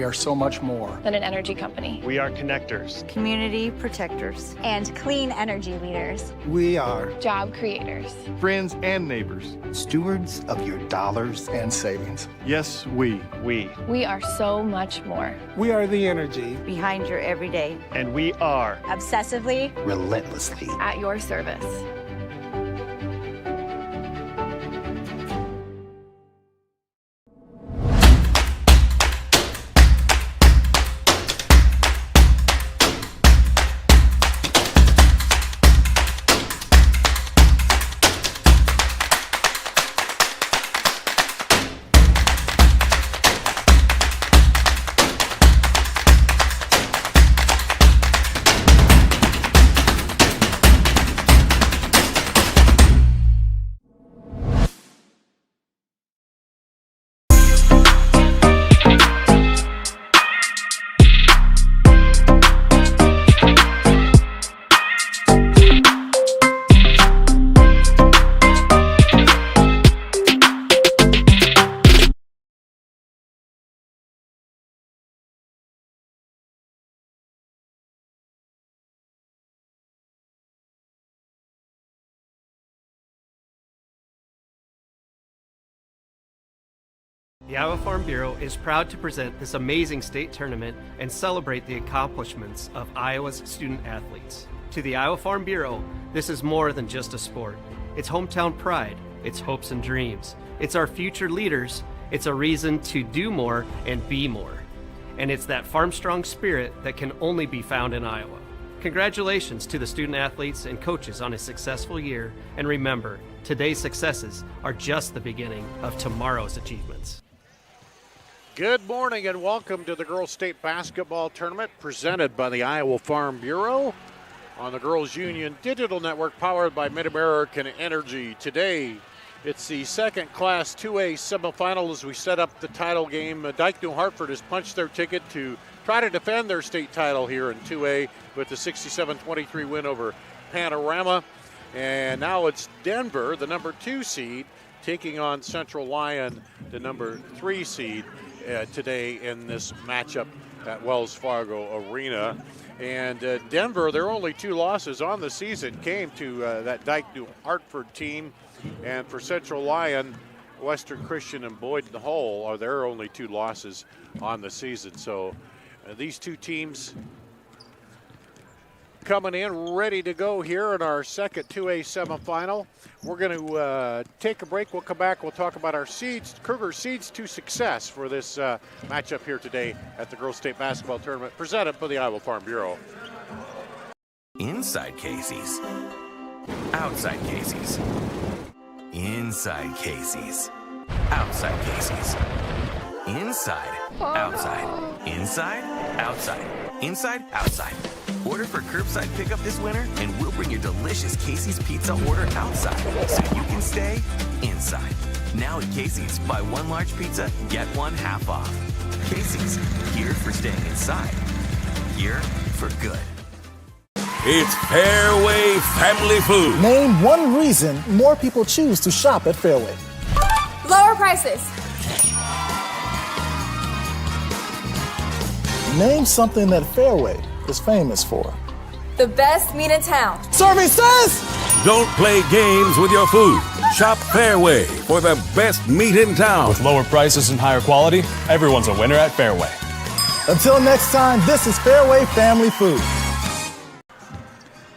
are so much more than an energy company. We are connectors, community protectors, and clean energy leaders. We are job creators, friends and neighbors, stewards of your dollars and savings. Yes, we are so much more. We are the energy behind your everyday. And we are obsessively, relentlessly at your service. The Iowa Farm Bureau is proud to present this amazing state tournament and celebrate the accomplishments of Iowa's student athletes. To the Iowa Farm Bureau, this is more than just a sport. It's hometown pride, it's hopes and dreams, it's our future leaders, it's a reason to do more and be more. And it's that farm-strong spirit that can only be found in Iowa. Congratulations to the student athletes and coaches on a successful year, and remember, today's successes are just the beginning of tomorrow's achievements. Good morning and welcome to the Girls State Basketball Tournament presented by the Iowa Farm Bureau on the Girls Union Digital Network powered by Mid-American Energy. Today, it's the second Class 2A semifinal as we set up the title game. Dyke New Hartford has punched their ticket to try to defend their state title here in 2A with the 67-23 win over Panorama. And now it's Denver, the number 2 seed, taking on Central Lyon, the number 3 seed. Today in this matchup at Wells Fargo Arena. And Denver, their only 2 losses on the season came to that Dyke New Hartford team. And for Central Lyon, Western Christian and Boyden Hull are their only 2 losses on the season. So these 2 teams coming in ready to go here in our second 2A semifinal. We're going to take a break. We'll come back. We'll talk about our seeds, Kruger seeds to success for this matchup here today at the Girls State Basketball Tournament presented by the Iowa Farm Bureau. Inside Casey's. Outside Casey's. Inside Casey's. Outside Casey's. Inside. Outside. Inside. Outside. Inside. Outside. Order for curbside pickup this winter, and we'll bring your delicious Casey's Pizza order outside, so you can stay inside. Now at Casey's, buy 1 large pizza, get 1 half off. Casey's, here for staying inside. Here for good. It's Fairway Family Food. Name one reason more people choose to shop at Fairway. Lower prices. Name something that Fairway is famous for. The best meat in town. Services! Don't play games with your food. Shop Fairway for the best meat in town. With lower prices and higher quality, everyone's a winner at Fairway. Until next time, this is Fairway Family Food.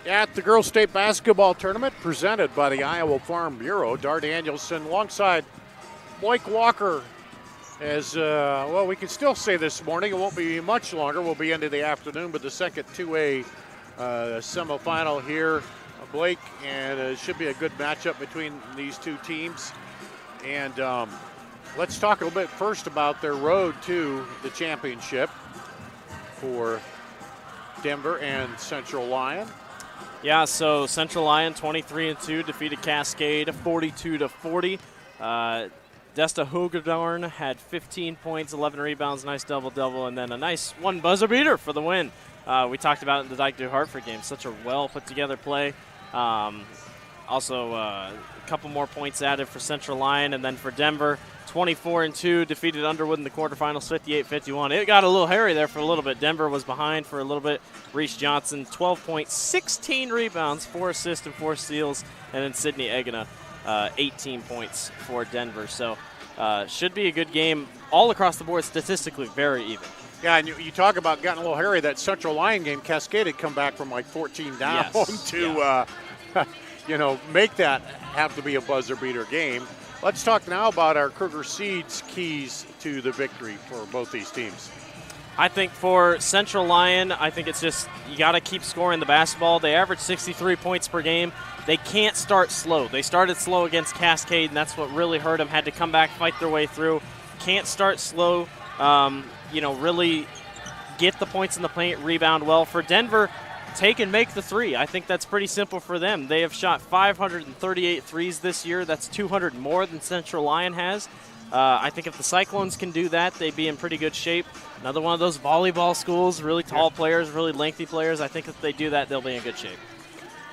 At the Girls State Basketball Tournament presented by the Iowa Farm Bureau, Dar Danielson alongside Blake Walker. As, well, we can still say this morning, it won't be much longer. We'll be into the afternoon, but the second 2A semifinal here, Blake, and it should be a good matchup between these 2 teams. And let's talk a little bit first about their road to the championship for Denver and Central Lyon. Yeah, so Central Lyon 23-2 defeated Cascade 42-40. Desta Hogedorn had 15 points, 11 rebounds, nice double-double, and then a nice 1 buzzer beater for the win. We talked about it in the Dyke New Hartford game. Such a well put together play. Also, a couple more points added for Central Lyon, and then for Denver, 24-2, defeated Underwood in the quarterfinals 58-51. It got a little hairy there for a little bit. Denver was behind for a little bit. Reese Johnson, 12 points, 16 rebounds, 4 assists and 4 steals. And then Sydney Egina, 18 points for Denver. So should be a good game all across the board, statistically very even. Yeah, and you talk about getting a little hairy. That Central Lyon game, Cascade had come back from like 14 down to, make that have to be a buzzer beater game. Let's talk now about our Kruger Seeds keys to the victory for both these teams. I think for Central Lyon, I think it's just you got to keep scoring the basketball. They average 63 points per game. They can't start slow. They started slow against Cascade, and that's what really hurt them. Had to come back, fight their way through. Can't start slow. Really get the points in the paint, rebound well. For Denver, take and make the three. I think that's pretty simple for them. They have shot 538 threes this year. That's 200 more than Central Lyon has. I think if the Cyclones can do that, they'd be in pretty good shape. Another one of those volleyball schools, really tall players, really lengthy players. I think if they do that, they'll be in good shape.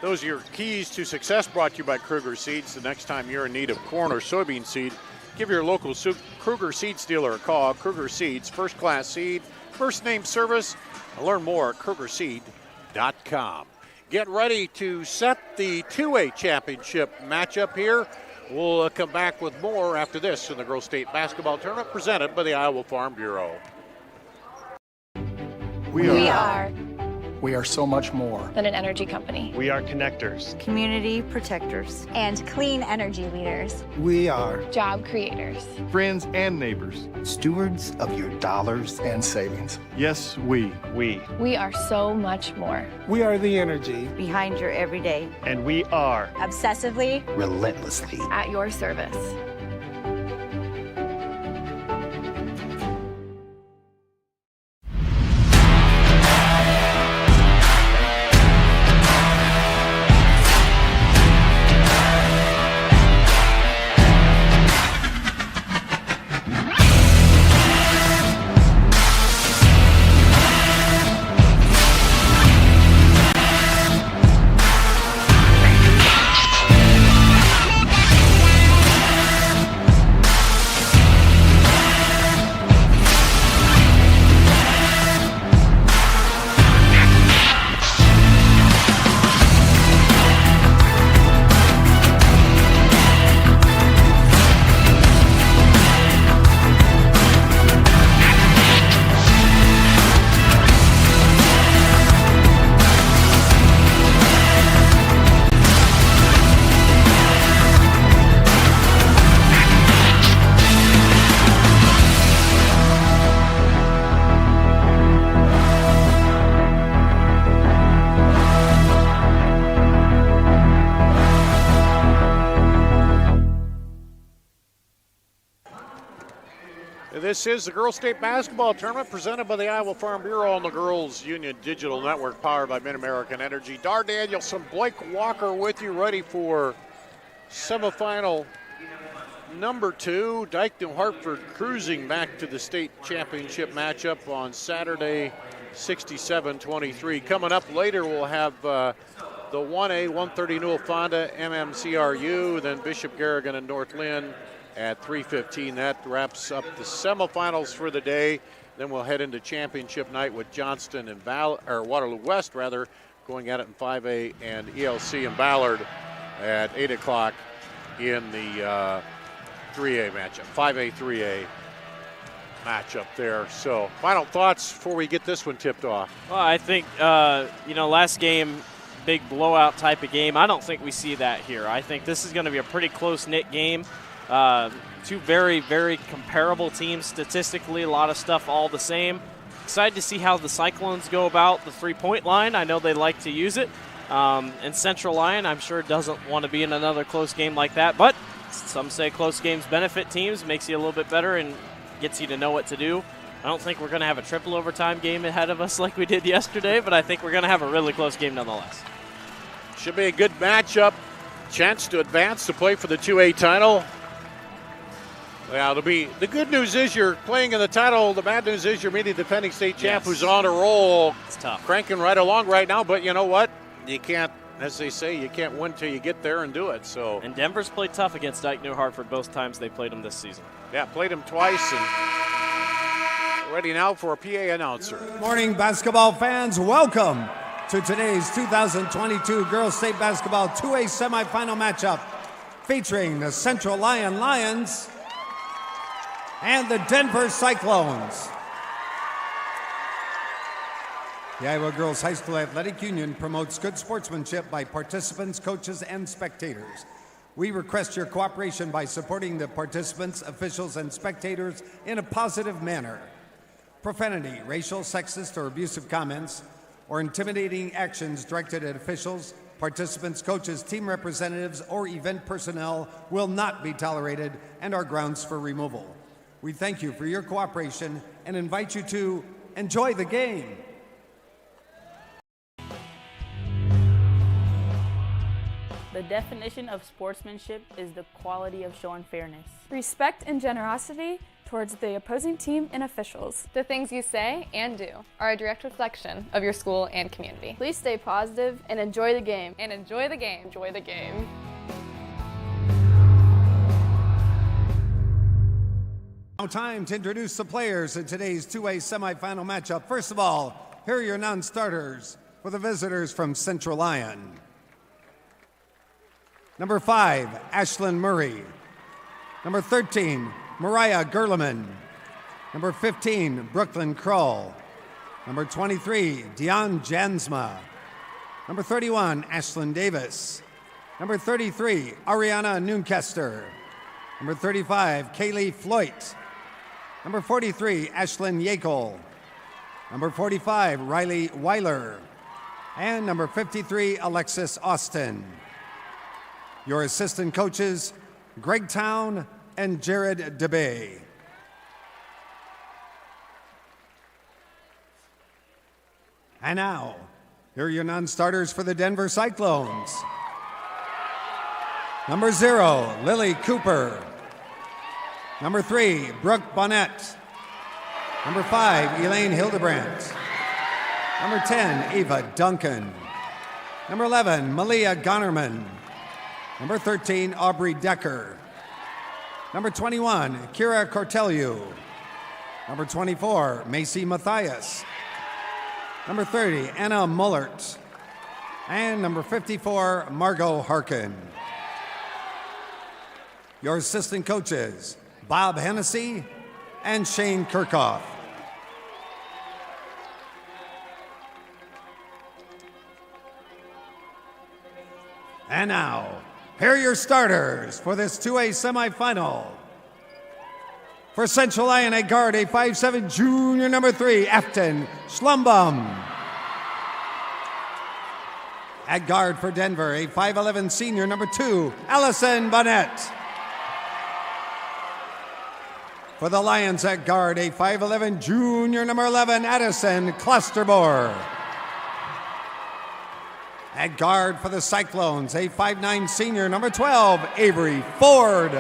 Those are your keys to success, brought to you by Kruger Seeds. The next time you're in need of corn or soybean seed, give your local Kruger Seeds dealer a call. Kruger Seeds, first-class seed, first-name service. Learn more at KrugerSeed.com. Get ready to set the 2A championship matchup here. We'll come back with more after this in the Girls State Basketball Tournament presented by the Iowa Farm Bureau. We are so much more than an energy company. We are connectors. Community protectors. And clean energy leaders. We are Job creators. Friends and neighbors. Stewards of your dollars and savings. Yes, we. We are so much more. We are the energy Behind your everyday. And we are Obsessively. Relentlessly. At your service. This is the Girls State Basketball Tournament presented by the Iowa Farm Bureau on the Girls Union Digital Network, powered by Mid-American Energy. Dar Danielson, Blake Walker with you, ready for semifinal number 2. Dyke New Hartford cruising back to the state championship matchup on Saturday, 67-23. Coming up later, we'll have the 1A, 130 Newell Fonda, MMCRU, then Bishop Garrigan and North Lynn at 3:15. That wraps up the semifinals for the day. Then we'll head into championship night with Johnston and Waterloo West, going at it in 5A, and ELC and Ballard at 8 o'clock in the 3A matchup, 5A, 3A matchup there. So final thoughts before we get this one tipped off. Well, I think, last game, big blowout type of game. I don't think we see that here. I think this is going to be a pretty close-knit game. Two very, very comparable teams statistically, a lot of stuff all the same. Excited to see how the Cyclones go about the three-point line. I know they like to use it. And Central Lyon, I'm sure, doesn't want to be in another close game like that. But some say close games benefit teams, makes you a little bit better and gets you to know what to do. I don't think we're going to have a triple overtime game ahead of us like we did yesterday, but I think we're going to have a really close game nonetheless. Should be a good matchup. Chance to advance to play for the 2A title. Well, the good news is you're playing in the title. The bad news is you're meeting the defending state champ who's on a roll. It's tough. Cranking right along right now, but you know what? You can't As they say, you can't win till you get there and do it. So. And Denver's played tough against Dike New Hartford both times they played them this season. Yeah, played them twice. And ready now for a PA announcer. Good morning, basketball fans. Welcome to today's 2022 Girls State Basketball 2A semifinal matchup featuring the Central Lyon Lions and the Denver Cyclones. The Iowa Girls High School Athletic Union promotes good sportsmanship by participants, coaches, and spectators. We request your cooperation by supporting the participants, officials, and spectators in a positive manner. Profanity, racial, sexist, or abusive comments, or intimidating actions directed at officials, participants, coaches, team representatives, or event personnel will not be tolerated and are grounds for removal. We thank you for your cooperation and invite you to enjoy the game. The definition of sportsmanship is the quality of showing fairness. Respect and generosity towards the opposing team and officials. The things you say and do are a direct reflection of your school and community. Please stay positive and enjoy the game. And enjoy the game. Enjoy the game. Now time to introduce the players in today's 2A semifinal matchup. First of all, here are your non-starters for the visitors from Central Lyon. Number 5, Ashlyn Murray. Number 13, Mariah Gerleman. Number 15, Brooklyn Kroll. Number 23, Dion Jansma. Number 31, Ashlyn Davis. Number 33, Ariana Noonkester. Number 35, Kaylee Floyd. Number 43, Ashlyn Yakel. Number 45, Riley Weiler. And number 53, Alexis Austin. Your assistant coaches, Greg Town and Jared DeBay. And now, here are your non-starters for the Denver Cyclones. Number 0, Lily Cooper. Number 3, Brooke Bonnet. Number 5, Elaine Hildebrandt. Number 10, Eva Duncan. Number 11, Malia Gonnerman. Number 13, Aubrey Decker. Number 21, Kira Corteliu. Number 24, Macy Mathias. Number 30, Anna Mullert. And number 54, Margot Harkin. Your assistant coaches, Bob Hennessy and Shane Kirchhoff. And now, here are your starters for this 2A semifinal. For Central Lyon at guard, a 5'7" junior, number 3, Afton Schlumbum. At guard for Denver, a 5'11" senior, number 2, Allison Bonnet. For the Lions at guard, a 5'11" junior, number 11, Addison Clustermore. At guard for the Cyclones, a 5'9" senior, number 12, Avery Ford.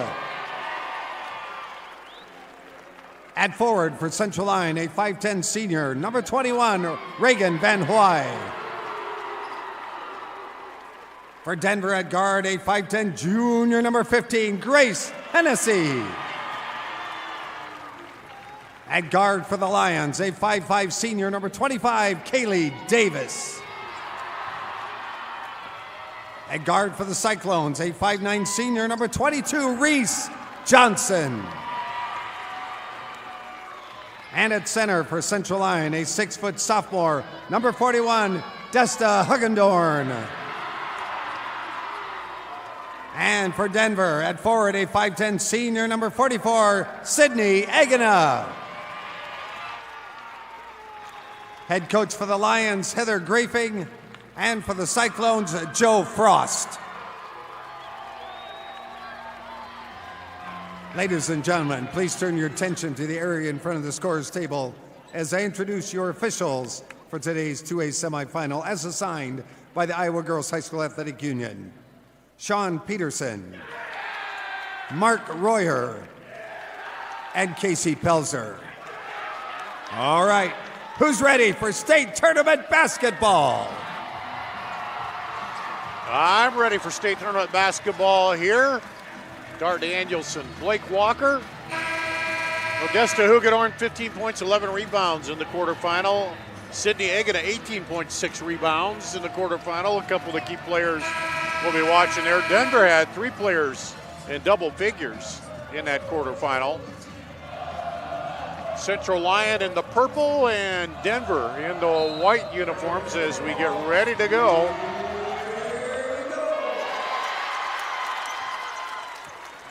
At forward for Central Lyon, a 5'10" senior, number 21, Reagan Van Hoy. For Denver at guard, a 5'10" junior, number 15, Grace Hennessy. At guard for the Lions, a 5'5" senior, number 25, Kaylee Davis. At guard for the Cyclones, a 5'9" senior, number 22, Reese Johnson. And at center for Central Lyon, a 6' sophomore, number 41, Desta Hugendorn. And for Denver, at forward, a 5'10" senior, number 44, Sydney Agana. Head coach for the Lions, Heather Grafing. And for the Cyclones, Joe Frost. Ladies and gentlemen, please turn your attention to the area in front of the scorer's table as I introduce your officials for today's 2A semifinal as assigned by the Iowa Girls High School Athletic Union. Sean Peterson, Mark Royer, and Casey Pelzer. All right, who's ready for state tournament basketball? I'm ready for state tournament basketball here. Dar Danielson, Blake Walker. Modesta Hugedorn, 15 points, 11 rebounds in the quarterfinal. Sydney Egina, 18.6 rebounds in the quarterfinal. A couple of the key players we'll be watching there. Denver had 3 players in double figures in that quarterfinal. Central Lyon in the purple and Denver in the white uniforms as we get ready to go.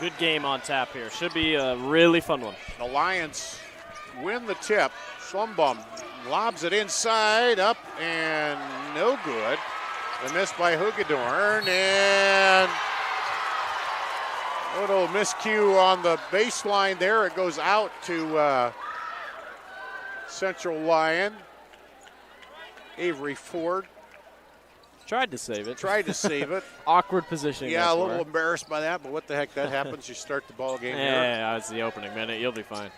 Good game on tap here. Should be a really fun one. The Lions win the tip. Schlumbum lobs it inside, up, and no good. A miss by Hugedorn, and a little miscue on the baseline there. It goes out to Central Lyon. Avery Ford. Tried to save it. Awkward positioning. Yeah, a little embarrassed by that, but what the heck, that happens. You start the ball game here. Yeah, it's the opening minute. You'll be fine.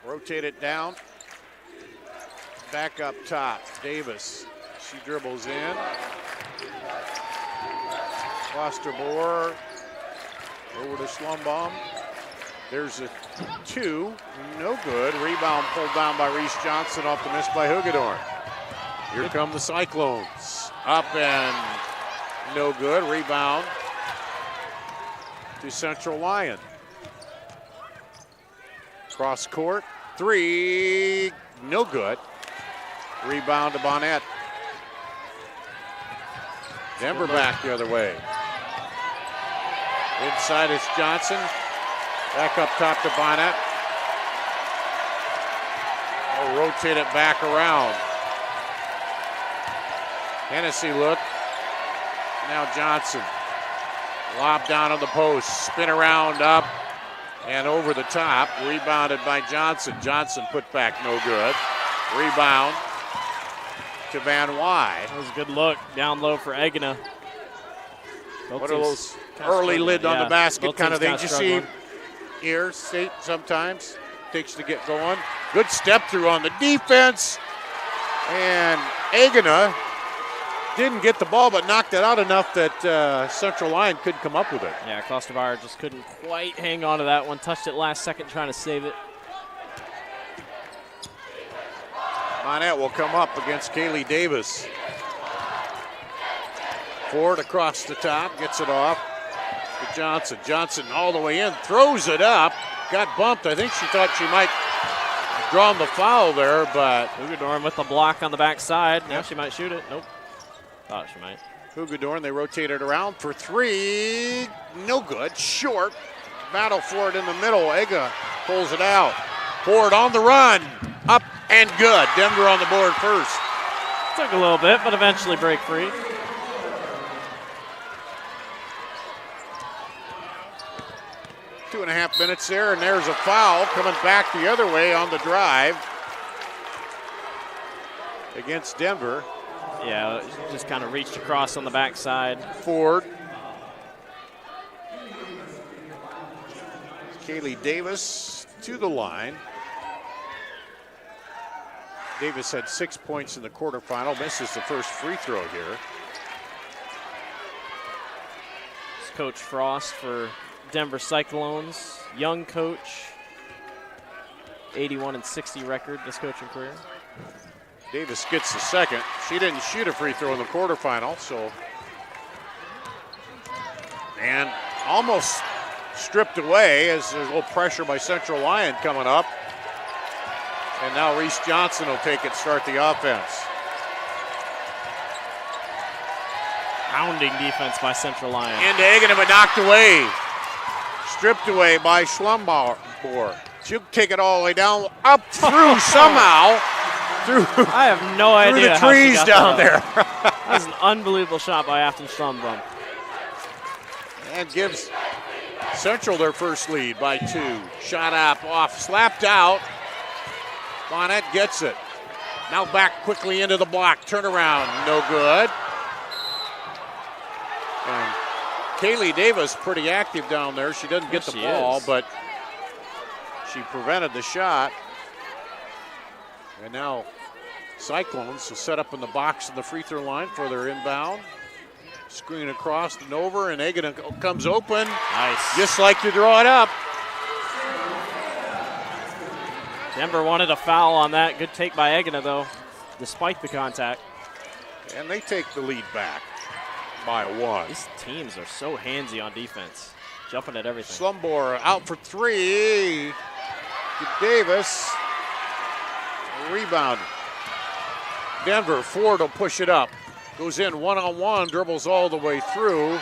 Rotate it down. Back up top. Davis. She dribbles in. Foster Bohr. Over to Schlumbum. There's a 2. No good. Rebound pulled down by Reese Johnson off the miss by Hugedorn. Here come the Cyclones. Up and no good. Rebound to Central Lyon. Cross court. 3. No good. Rebound to Bonnet. Denver back the other way. Inside is Johnson. Back up top to Bonnet. We'll rotate it back around. Hennessy look. Now Johnson. Lob down on the post. Spin around up and over the top. Rebounded by Johnson. Johnson put back no good. Rebound to Van Wy. That was a good look. Down low for Egina. What are those early lid on the basket kind of things you see here state sometimes? Takes to get going. Good step through on the defense. And Egina didn't get the ball, but knocked it out enough that Central Lyon couldn't come up with it. Yeah, Klostermeyer just couldn't quite hang on to that one. Touched it last second trying to save it. Monette will come up against Kaylee Davis. Ford across the top, gets it off to Johnson. Johnson all the way in, throws it up, got bumped. I think she thought she might have drawn the foul there, but Hugedorn with the block on the backside. Now she might shoot it. Nope. Thought she might. Hugedorn, they rotate it around for 3. No good. Short. Battle for it in the middle. Ega pulls it out. Ford on the run. Up and good. Denver on the board first. Took a little bit, but eventually break free. Two and a half minutes there, and there's a foul coming back the other way on the drive against Denver. Yeah, just kind of reached across on the backside. Ford. Kaylee Davis to the line. Davis had 6 points in the quarterfinal. Misses the first free throw here. It's Coach Frost for Denver Cyclones. Young coach. 81-60 record this coaching career. Davis gets the second. She didn't shoot a free throw in the quarterfinal, so. And almost stripped away as there's a little pressure by Central Lyon coming up. And now Reese Johnson will take it, start the offense. Pounding defense by Central Lyon. Into Egina, but knocked away. Stripped away by Schlumbauer. She'll take it all the way down, up through somehow. I have no idea. Through the trees down there. That was an unbelievable shot by Afton Schlumbum. And gives Central their first lead by 2. Shot up, off, slapped out. Bonnet gets it. Now back quickly into the block. Turnaround, no good. And Kaylee Davis pretty active down there. She doesn't get the ball, but she prevented the shot. And now Cyclones will set up in the box in the free throw line for their inbound. Screen across and over, and Egina comes open. Nice. Just like to draw it up. Denver wanted a foul on that. Good take by Egina, though, despite the contact. And they take the lead back by 1. These teams are so handsy on defense, jumping at everything. Slumbor out for 3. Davis. Rebound. Denver, Ford will push it up. Goes in one-on-one, dribbles all the way through.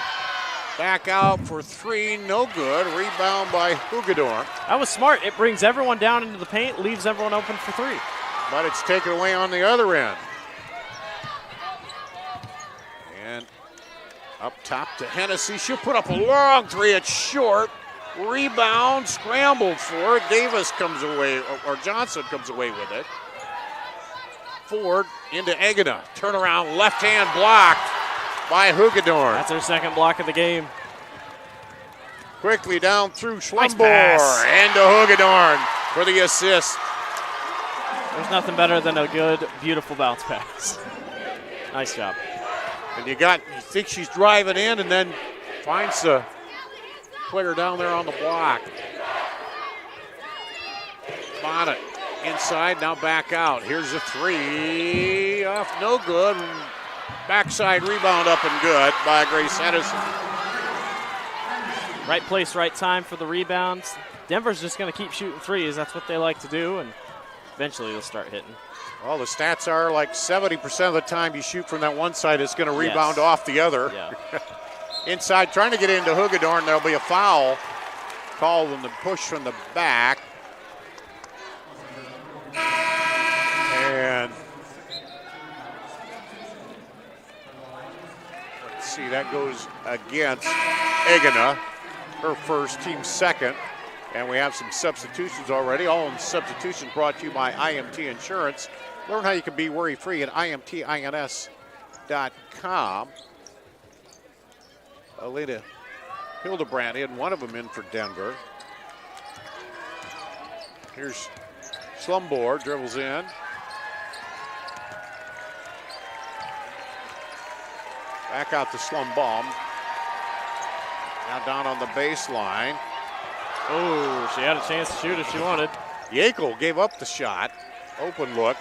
Back out for 3, no good. Rebound by Hugedorn. That was smart. It brings everyone down into the paint, leaves everyone open for 3. But it's taken away on the other end. And up top to Hennessy. She'll put up a long 3. It's short. Rebound, scrambled for it. Davis comes away, or Johnson comes away with it. Ford into Egina. Turnaround, left hand blocked by Hugedorn. That's her second block of the game. Quickly down through Nice Schlumbor pass. and to Hugedorn for the assist. There's nothing better than a good, beautiful bounce pass. Nice job. And you think she's driving in and then finds the player down there on the block. Bonnet inside, now back out. Here's a 3 off, no good. Backside rebound up and good by Grace Edison. Right place, right time for the rebounds. Denver's just going to keep shooting threes. That's what they like to do, and eventually they'll start hitting. Well, the stats are like 70% of the time you shoot from that one side, it's going to rebound off the other. Yeah. Inside, trying to get into Hugedorn. There'll be a foul called on the push from the back. And let's see, that goes against Egina, her first, team second. And we have some substitutions already. All in substitutions brought to you by IMT Insurance. Learn how you can be worry-free at IMTINS.com. Alita Hildebrand in, one of them in for Denver. Here's Slumbor, dribbles in. Back out to Slumbaum. Now down on the baseline. Oh, she had a chance to shoot if she wanted. Yackel gave up the shot. Open look.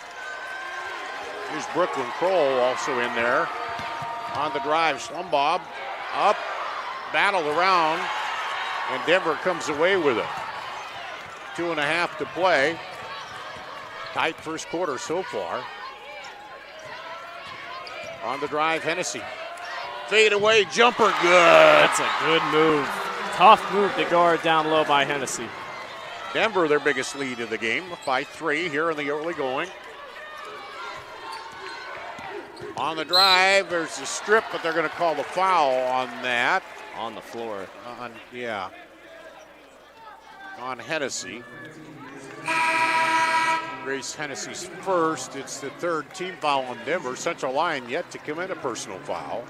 Here's Brooklyn Kroll also in there. On the drive, Slumbaum up, battled around, and Denver comes away with it. 2.5 to play. Tight first quarter so far. On the drive, Hennessy. Fade away, jumper, good. That's a good move. Tough move to guard down low by Hennessy. Denver, their biggest lead of the game, by 3 here in the early going. On the drive, there's a strip, but they're going to call the foul on that. On the floor. On Hennessy. Grace Hennessy's first. It's the third team foul on Denver. Central Lyon yet to commit a personal foul.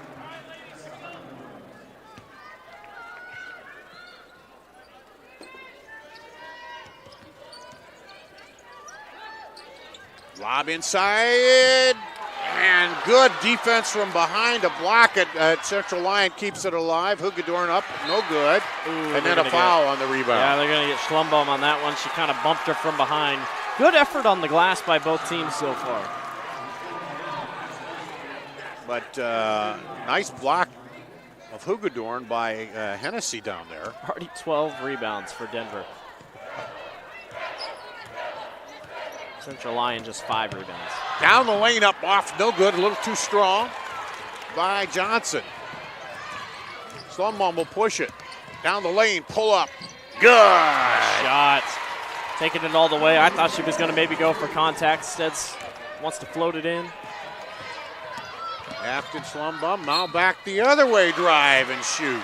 Lob inside, and good defense from behind to block it. Central Lyon keeps it alive. Hugedorn up, no good. Ooh, and then a foul on the rebound. Yeah, they're going to get Schlumbaum on that one. She kind of bumped her from behind. Good effort on the glass by both teams so far. But nice block of Hugedorn by Hennessy down there. Already 12 rebounds for Denver. Central Lyon just 5 rebounds. Down the lane, up off, no good, a little too strong by Johnson. Slumbaum will push it. Down the lane, pull up, good. Shot. Taking it all the way. I thought she was going to maybe go for contact. Instead, wants to float it in. Afton Slumbaum, now back the other way, drive and shoot.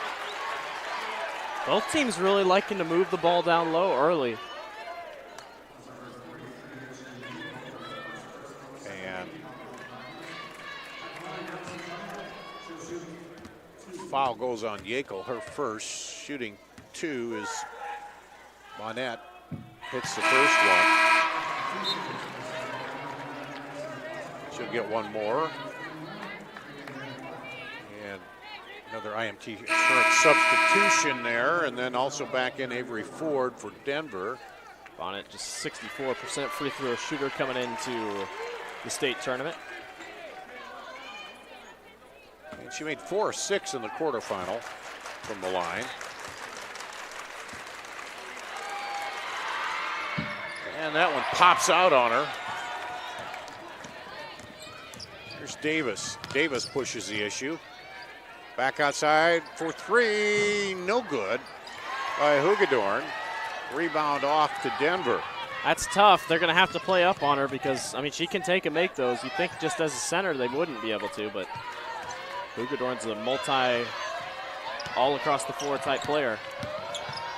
Both teams really liking to move the ball down low early. Foul goes on Yackel, her first. Shooting 2 is Monette. Hits the first one. She'll get one more. And Another IMT insurance substitution there, and then also back in Avery Ford for Denver. Bonnet just 64% free throw shooter coming into the state tournament. And she made 4 of 6 in the quarterfinal from the line. And that one pops out on her. Here's Davis. Davis pushes the issue. Back outside for 3, no good by Hugedorn. Rebound off to Denver. That's tough. They're going to have to play up on her because, I mean, she can take and make those. You think just as a center they wouldn't be able to, but Hugedorn's a multi, all across the floor type player.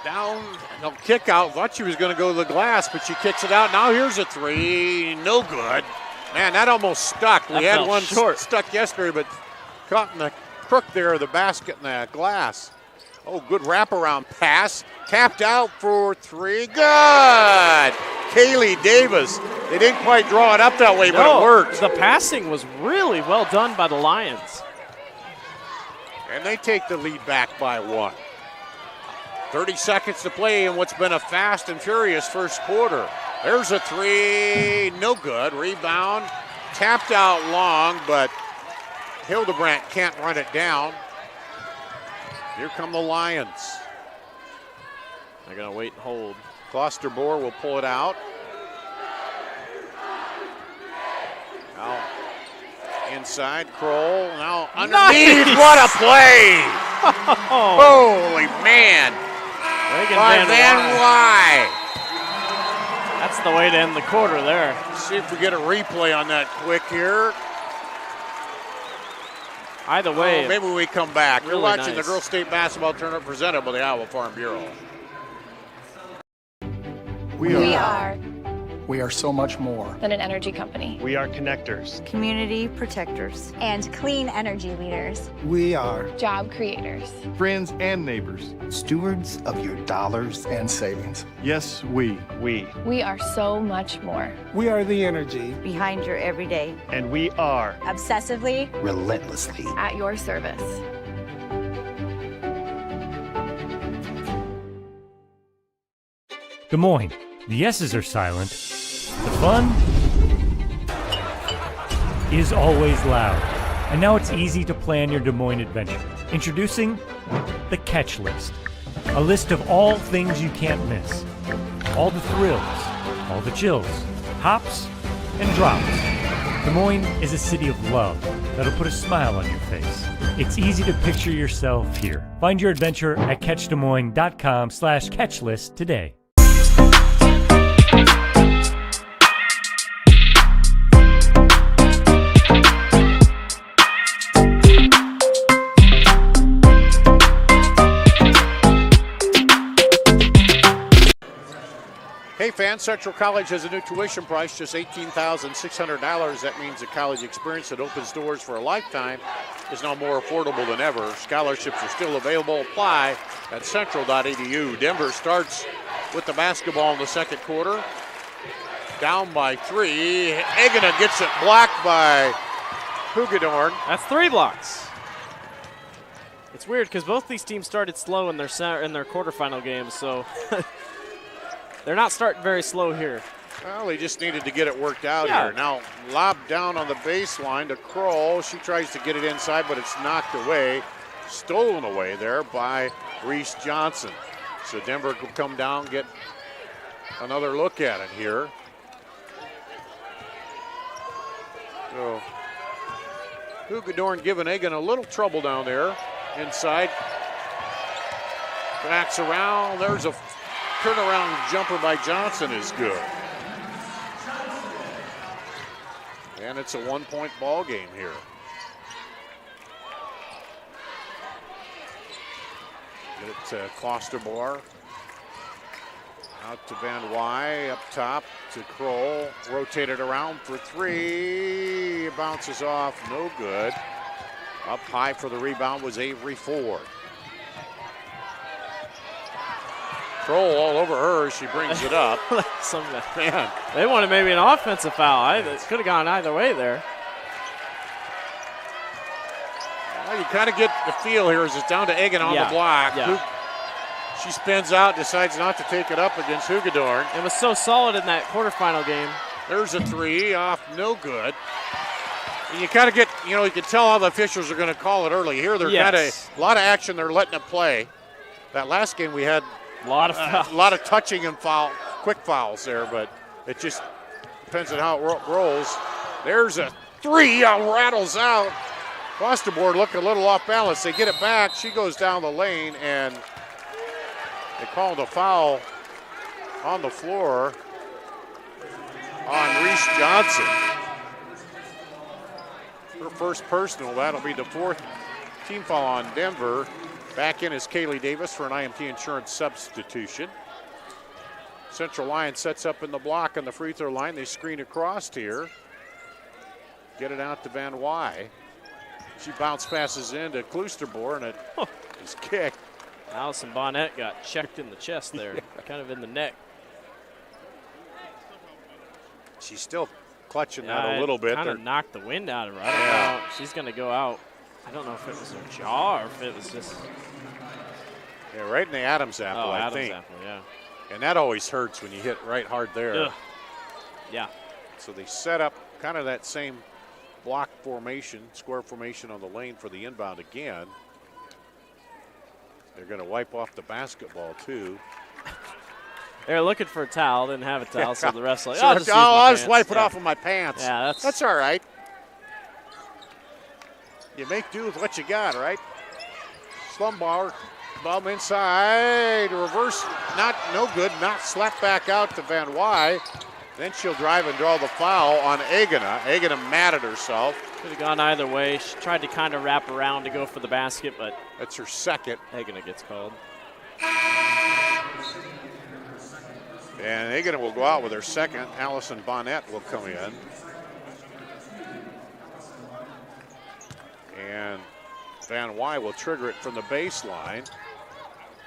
Down, no kick out. Thought she was going to go to the glass, but she kicks it out. Now here's a 3, no good. Man, that almost stuck. We had one short stuck yesterday, but caught in the crook there of the basket and the glass. Oh, good wraparound pass. Tapped out for 3. Good! Kaylee Davis. They didn't quite draw it up that way, but it worked. The passing was really well done by the Lions. And they take the lead back by 1. 30 seconds to play in what's been a fast and furious first quarter. There's a 3, no good. Rebound, tapped out long, but Hildebrandt can't run it down. Here come the Lions. They're going to wait and hold. Klosterboer will pull it out. Now inside, Kroll. Now underneath. Nice. What a play! Holy man! By Van Wy. That's the way to end the quarter there. Let's see if we get a replay on that quick here. Either way, maybe we come back. Really You're watching nice. the Girls State Basketball Tournament presented by the Iowa Farm Bureau. We are so much more than an energy company. We are connectors. Community protectors. And clean energy leaders. We are Job creators. Friends and neighbors. Stewards of your dollars and savings. Yes, we. We are so much more. We are the energy Behind your everyday. And we are Obsessively. Relentlessly. At your service. Des Moines. The S's are silent. The fun is always loud. And now it's easy to plan your Des Moines adventure. Introducing the Catch List. A list of all things you can't miss. All the thrills, all the chills, hops and drops. Des Moines is a city of love that'll put a smile on your face. It's easy to picture yourself here. Find your adventure at catchdesmoines.com/catchlist today. Hey fans, Central College has a new tuition price, just $18,600. That means the college experience that opens doors for a lifetime is now more affordable than ever. Scholarships are still available. Apply at central.edu. Denver starts with the basketball in the second quarter. Down by 3. Egena gets it blocked by Hugedorn. That's 3 blocks. It's weird because both these teams started slow in their quarterfinal games, so they're not starting very slow here. Well, they just needed to get it worked out here. Now, lob down on the baseline to Kroll. She tries to get it inside, but it's knocked away. Stolen away there by Reese Johnson. So Denver will come down, get another look at it here. So Hugedorn giving Egan a little trouble down there inside. Backs around. There's a turnaround jumper by Johnson is good. And it's a 1-point ball game here. Get it to Klosterboer. Out to Van Wy, up top to Kroll. Rotated around for 3. It bounces off, no good. Up high for the rebound was Avery Ford. Kroll all over her. She brings it up. Man, they wanted maybe an offensive foul. It could have gone either way there. Well, you kind of get the feel here as it's down to Egan on the block. Yeah. She spins out, decides not to take it up against Hugedorn. It was so solid in that quarterfinal game. There's a three off, no good. And you kind of get, you can tell all the officials are going to call it early. Here, they're kind of a lot of action. They're letting it play. That last game we had a lot of touching and quick fouls there, but it just depends on how it rolls. There's a three, rattles out. Fosterboard look a little off balance. They get it back. She goes down the lane, and they called a foul on the floor on Reese Johnson. Her first personal. That'll be the fourth team foul on Denver. Back in is Kaylee Davis for an IMT insurance substitution. Central Lyon sets up in the block on the free throw line. They screen across here. Get it out to Van Wy. She bounce passes into Kloosterboer, and it is kicked. Allison Bonnet got checked in the chest there, kind of in the neck. She's still clutching that a little bit. Kind of knocked the wind out of her. I don't know. She's going to go out. I don't know if it was her jaw or if it was just. Yeah, right in the Adam's apple, I think. Adam's apple, yeah. And that always hurts when you hit right hard there. Ugh. Yeah. So they set up kind of that same block formation, square formation on the lane for the inbound again. They're going to wipe off the basketball, too. They're looking for a towel, didn't have a towel, so the ref's like, I'll just wipe it off with my pants. Yeah, that's all right. You make do with what you got, right? Slumbauer, ball inside, reverse, no good, not slapped back out to Van Wy. Then she'll drive and draw the foul on Agana. Agana mad at herself. Could have gone either way. She tried to kind of wrap around to go for the basket, but that's her second. Agana gets called. And Agana will go out with her second. Allison Bonnet will come in. And Van Wy will trigger it from the baseline.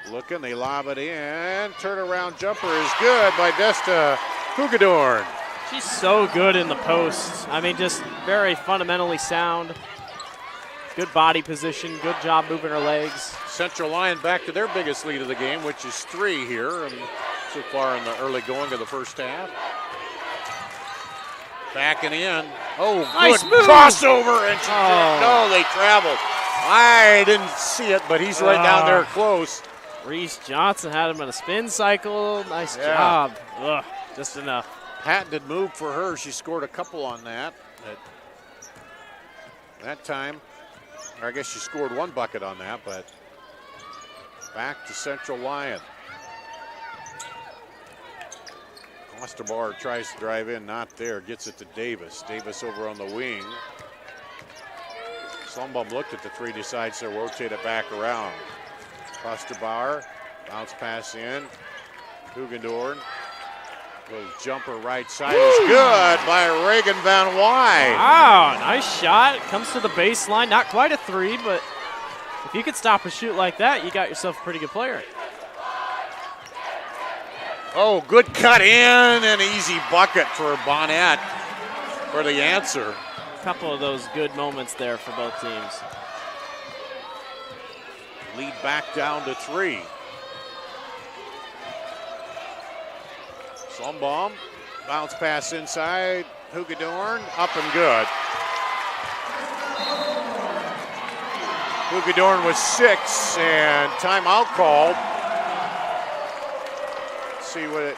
Looking, they lob it in. Turnaround jumper is good by Desta Hugedorn. She's so good in the post. I mean, just very fundamentally sound. Good body position, good job moving her legs. Central Lyon back to their biggest lead of the game, which is 3 here, and so far in the early going of the first half. Backing in. Oh, nice good move. Crossover, and no, they traveled. I didn't see it, but he's right down there close. Reese Johnson had him in a spin cycle. Nice job. Ugh, just enough. Patented move for her. She scored a couple on that. That time, or I guess she scored 1 bucket on that, but back to Central Lyon. Osterbar tries to drive in, not there. Gets it to Davis. Davis over on the wing. Slumbum looked at the 3, decides to rotate it back around. Osterbauer, bounce pass in. Hugedorn. Little jumper right side is good by Reagan Van Wy. Wow, nice shot. Comes to the baseline. Not quite a 3, but if you could stop a shoot like that, you got yourself a pretty good player. Oh, good cut in and easy bucket for Bonnet for the answer. A couple of those good moments there for both teams. Lead back down to 3. Slumbom, bounce pass inside. Hugedorn, up and good. Hugedorn was 6 and timeout called. Let's see what it,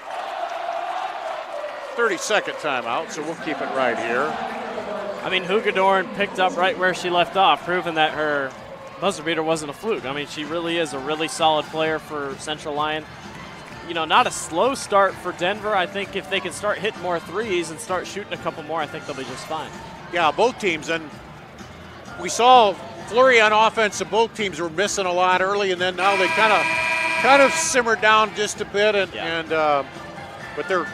30-second timeout, so we'll keep it right here. I mean, Hugedorn picked up right where she left off, proving that her buzzer beater wasn't a fluke. I mean, she really is a really solid player for Central Lyon. You know, not a slow start for Denver. I think if they can start hitting more 3s and start shooting a couple more, I think they'll be just fine. Yeah, both teams. And we saw flurry on offense, and both teams were missing a lot early, and then now they kind of simmered down just a bit. But they're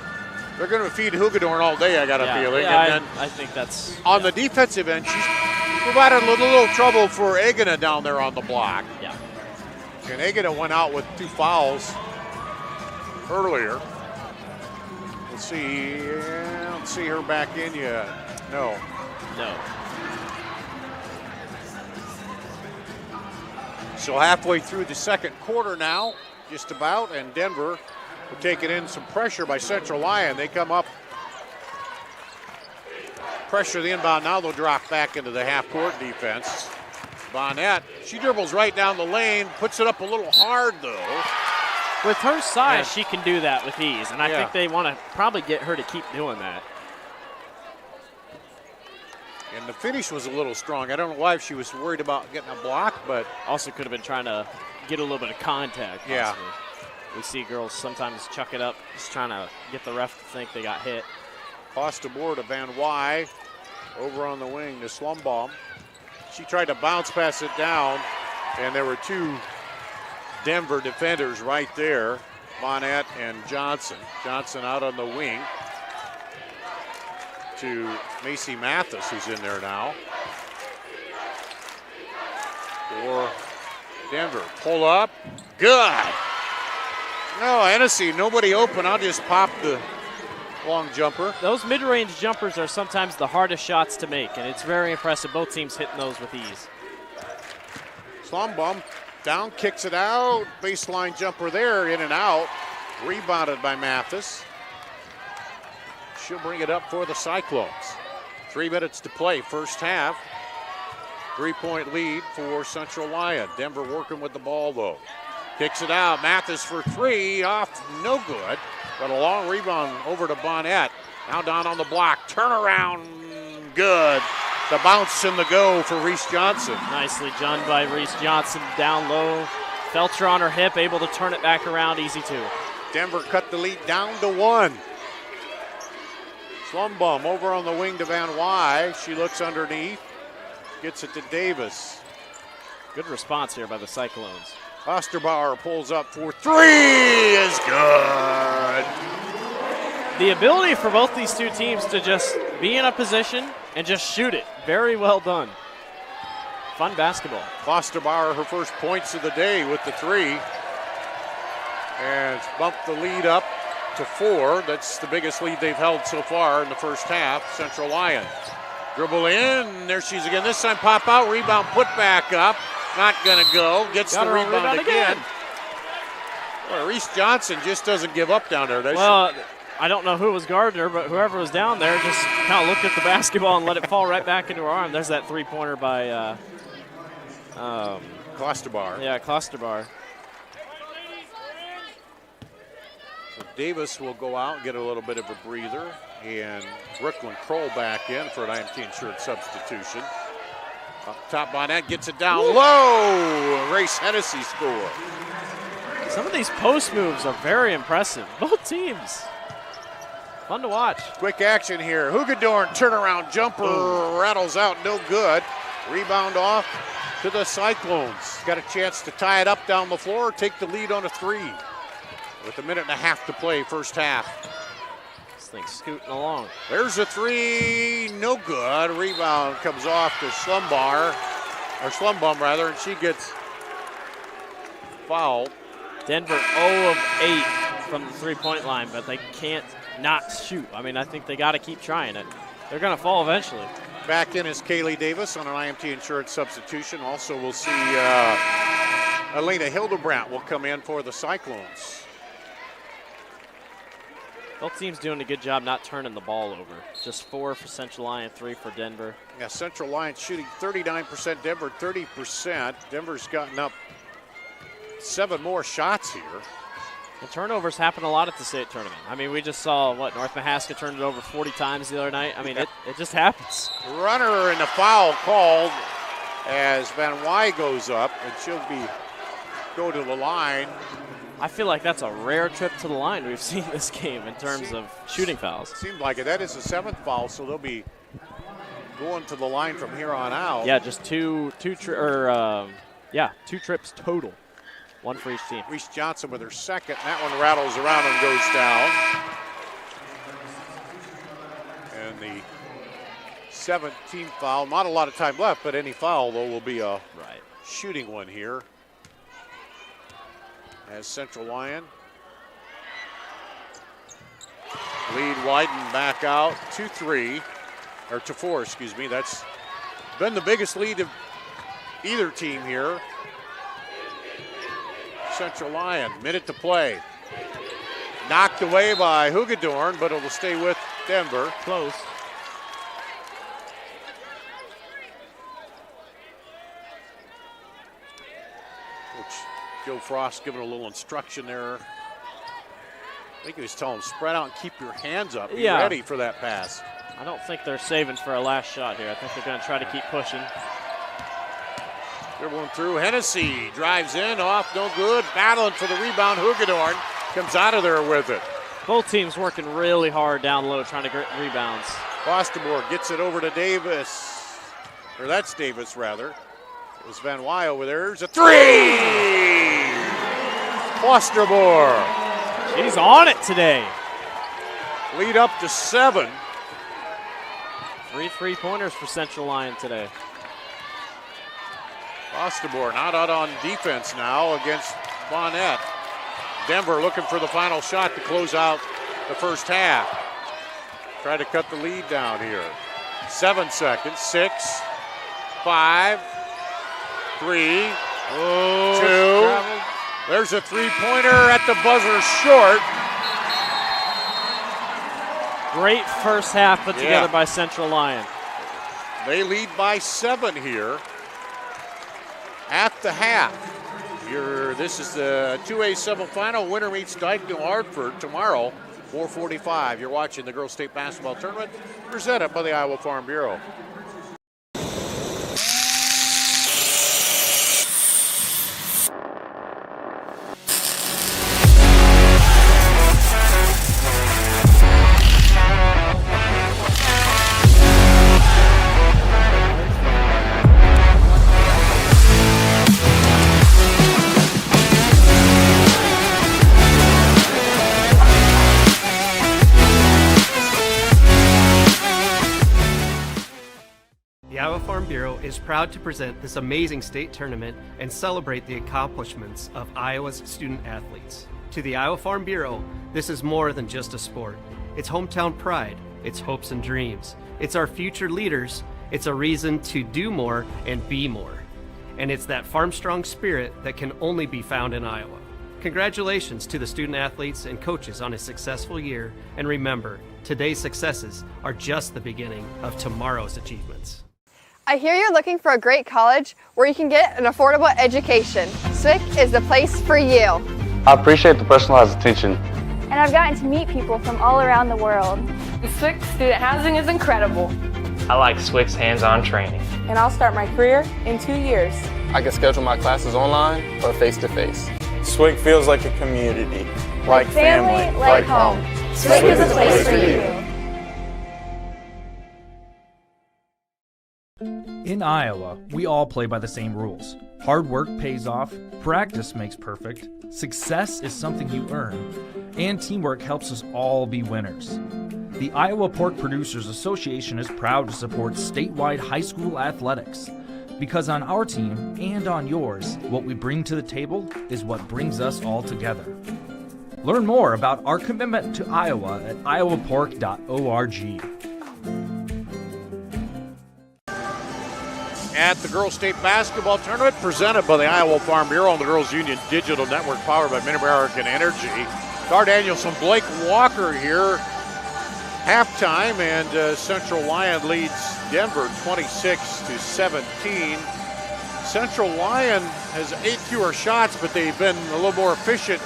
going to feed Hugedorn all day, I got a feeling. Yeah, and then I think that's on the defensive end. She's provided a little trouble for Agana down there on the block. Yeah. And Agana went out with 2 fouls earlier. Let's see. I don't see her back in yet. No. So halfway through the second quarter now, just about, and Denver taking in some pressure by Central Lyon. They come up, pressure the inbound. Now they'll drop back into the half-court defense. Bonnet, she dribbles right down the lane, puts it up a little hard, though. With her size, she can do that with ease, and I think they want to probably get her to keep doing that. And the finish was a little strong. I don't know why she was worried about getting a block, but also could have been trying to get a little bit of contact. Yeah. Possibly. We see girls sometimes chuck it up, just trying to get the ref to think they got hit. Cross the board to Van Wy. Over on the wing to Slumbaum. She tried to bounce pass it down, and there were two Denver defenders right there, Bonnet and Johnson. Johnson out on the wing to Macy Mathis, who's in there now. For Denver. Pull up. Good. No, Hennessy, nobody open. I'll just pop the long jumper. Those mid-range jumpers are sometimes the hardest shots to make, and it's very impressive. Both teams hitting those with ease. Slumbaum down, kicks it out. Baseline jumper there, in and out. Rebounded by Mathis. She'll bring it up for the Cyclones. 3 minutes to play, first half. 3-point lead for Central Lyon. Denver working with the ball, though. Kicks it out. Mathis for three. Off, no good. But a long rebound over to Bonnet. Now down on the block. Turnaround, good. The bounce and the go for Reese Johnson. Nicely done by Reese Johnson. Down low. Felt her on her hip, able to turn it back around. Easy two. Denver cut the lead down to 1. Slumbaum over on the wing to Van Wy. She looks underneath. Gets it to Davis. Good response here by the Cyclones. Osterbauer pulls up for three is good. The ability for both these two teams to just be in a position and just shoot it. Very well done. Fun basketball. Osterbauer, her first points of the day with the three. And it's bumped the lead up to 4. That's the biggest lead they've held so far in the first half. Central Lyon. Dribble in. There she's again. This time pop out. Rebound put back up. Not going to go. Gets the rebound again. Well, Reese Johnson just doesn't give up down there, does she? I don't know who was guarding her, but whoever was down there just kind of looked at the basketball and let it fall right back into her arm. There's that three-pointer by Klosterbar. Yeah, Klosterbar. So Davis will go out and get a little bit of a breather, and Brooklyn Kroll back in for an IMT insured substitution. Up top by that, gets it down low. Race Hennessy score. Some of these post moves are very impressive. Both teams. Fun to watch. Quick action here. Hoogadorn turnaround jumper rattles out, no good. Rebound off to the Cyclones. Got a chance to tie it up down the floor, take the lead on a three. With a minute and a half to play, first half. This thing's scooting along. There's a three, no good. Rebound comes off to Slumbaum, and she gets fouled. Denver 0 of 8 from the three-point line, but they can't not shoot. I mean, I think they got to keep trying it. They're going to fall eventually. Back in is Kaylee Davis on an IMT insured substitution. Also, we'll see Elena Hildebrandt will come in for the Cyclones. Both teams doing a good job not turning the ball over. Just 4 for Central Lyon, 3 for Denver. Yeah, Central Lyon shooting 39%, Denver 30%. Denver's gotten up 7 more shots here. The turnovers happen a lot at the state tournament. I mean, we just saw, North Mahaska turned it over 40 times the other night. I mean, it just happens. Runner and a foul called as Van Wy goes up, and she'll go to the line. I feel like that's a rare trip to the line we've seen this game in terms of shooting fouls. Seemed like it. That is the 7th foul, so they'll be going to the line from here on out. Yeah, just two trips total. 1 for each team. Reese Johnson with her second. That one rattles around and goes down. And the 17th foul. Not a lot of time left, but any foul, though, will be a shooting one here. As Central Lyon lead widened back out to 4, excuse me. That's been the biggest lead of either team here. Central Lyon. Minute to play. Knocked away by Hagedorn, but it will stay with Denver. Close. Coach Joe Frost giving a little instruction there. I think he was telling them, spread out and keep your hands up. Be ready for that pass. I don't think they're saving for a last shot here. I think they're going to try to keep pushing. Dribbling through. Hennessy drives in, off, no good. Battling for the rebound. Hagedorn comes out of there with it. Both teams working really hard down low trying to get rebounds. Fostermore gets it over to Davis. Or that's Davis, rather. It was Van Wy over there. There's a three! Fostermore. He's on it today. Lead up to 7. 3 3-pointers for Central Lyon today. Fostermore not out on defense now against Bonnet. Denver looking for the final shot to close out the first half. Try to cut the lead down here. 7 seconds. 6, 5, 3, 2. There's a three-pointer at the buzzer short. Great first half put together by Central Lyon. They lead by 7 here at the half. This is the 2A semifinal. Winner meets Dyke New Hartford tomorrow, 4:45. You're watching the Girls State Basketball Tournament presented by the Iowa Farm Bureau. Is proud to present this amazing state tournament and celebrate the accomplishments of Iowa's student athletes. To the Iowa Farm Bureau, this is more than just a sport. It's hometown pride, it's hopes and dreams, it's our future leaders, it's a reason to do more and be more. And it's that farm strong spirit that can only be found in Iowa. Congratulations to the student athletes and coaches on a successful year, and remember, today's successes are just the beginning of tomorrow's achievements. I hear you're looking for a great college where you can get an affordable education. SWIC is the place for you. I appreciate the personalized attention. And I've gotten to meet people from all around the world. The SWIC student housing is incredible. I like SWIC's hands-on training. And I'll start my career in 2 years. I can schedule my classes online or face-to-face. SWIC feels like a community. Like family, like home. SWIC is a place for you. In Iowa, we all play by the same rules. Hard work pays off, practice makes perfect, success is something you earn, and teamwork helps us all be winners. The Iowa Pork Producers Association is proud to support statewide high school athletics. Because on our team and on yours, what we bring to the table is what brings us all together. Learn more about our commitment to Iowa at iowapork.org. At the Girls State Basketball Tournament presented by the Iowa Farm Bureau and the Girls Union Digital Network powered by Mid-American Energy. Gar Danielson, Blake Walker here. Halftime, and Central Lyon leads Denver 26-17. Central Lyon has 8 fewer shots, but they've been a little more efficient,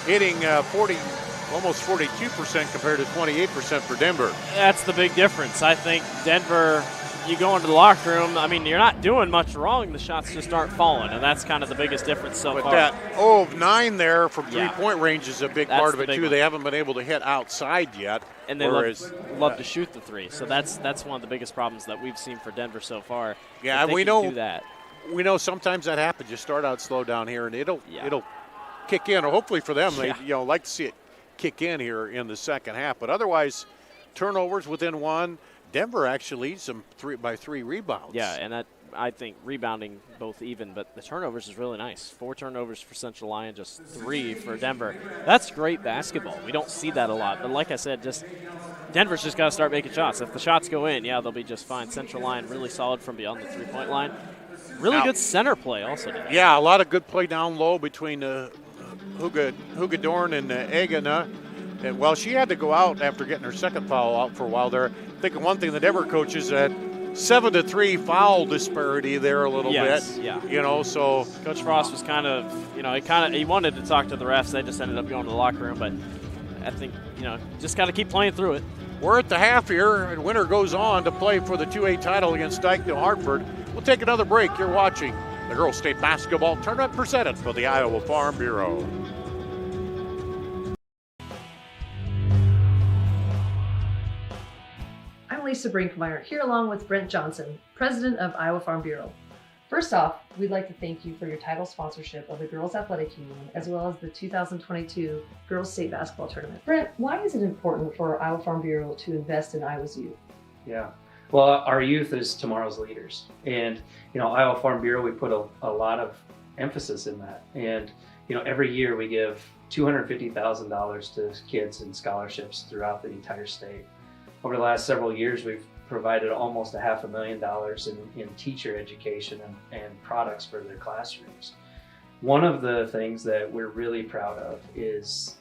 hitting almost 42% compared to 28% for Denver. That's the big difference. I think Denver, you go into the locker room, I mean, you're not doing much wrong. The shots just aren't falling, and that's kind of the biggest difference so far. But that 0 of 9 there from three-point range is a big part of it, too. They haven't been able to hit outside yet. And they love to shoot the three. So that's one of the biggest problems that we've seen for Denver so far. Yeah, we know that. We know sometimes that happens. You start out slow down here, and it'll kick in. Or hopefully for them, they like to see it kick in here in the second half. But otherwise, turnovers within 1. Denver actually leads them by 3 rebounds. Yeah, and that I think rebounding both even, but the turnovers is really nice. 4 turnovers for Central Lyon, just 3 for Denver. That's great basketball. We don't see that a lot. But like I said, Denver's just got to start making shots. If the shots go in, they'll be just fine. Central Lyon really solid from beyond the three-point line. Really good center play also today. Yeah, a lot of good play down low between Hugedorn and Egana. And well, she had to go out after getting her second foul out for a while there. I think one thing that ever coaches that 7-3 foul disparity there a little bit. Yeah. So Coach Frost was he wanted to talk to the refs. They just ended up going to the locker room, but I think, just got to keep playing through it. We're at the half here, and winner goes on to play for the 2A title against Dykeville Hartford. We'll take another break. You're watching the Girls State Basketball Tournament presented by the Iowa Farm Bureau. I'm Lisa Brinkmeyer, here along with Brent Johnson, president of Iowa Farm Bureau. First off, we'd like to thank you for your title sponsorship of the Girls Athletic Union, as well as the 2022 Girls State Basketball Tournament. Brent, why is it important for Iowa Farm Bureau to invest in Iowa's youth? Yeah, well, our youth is tomorrow's leaders. And, Iowa Farm Bureau, we put a lot of emphasis in that. And, every year we give $250,000 to kids in scholarships throughout the entire state. Over the last several years, we've provided almost $500,000 in teacher education and products for their classrooms. One of the things that we're really proud of is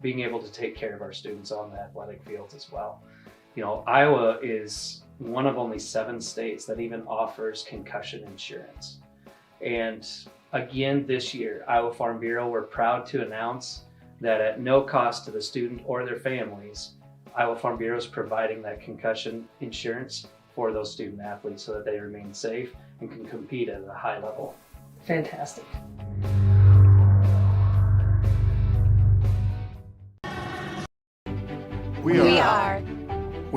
being able to take care of our students on the athletic fields as well. Iowa is one of only 7 states that even offers concussion insurance. And again, this year, Iowa Farm Bureau, we're proud to announce that at no cost to the student or their families, Iowa Farm Bureau is providing that concussion insurance for those student athletes so that they remain safe and can compete at a high level. Fantastic. We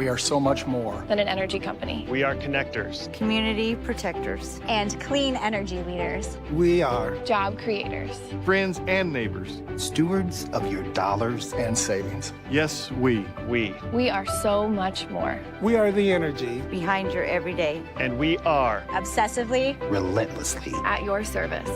are so much more than an energy company. We are connectors, community protectors, and clean energy leaders. We are Job creators. Friends and neighbors. Stewards of your dollars and savings. Yes, we. We are so much more. We are the energy behind your everyday. And we are obsessively, relentlessly at your service.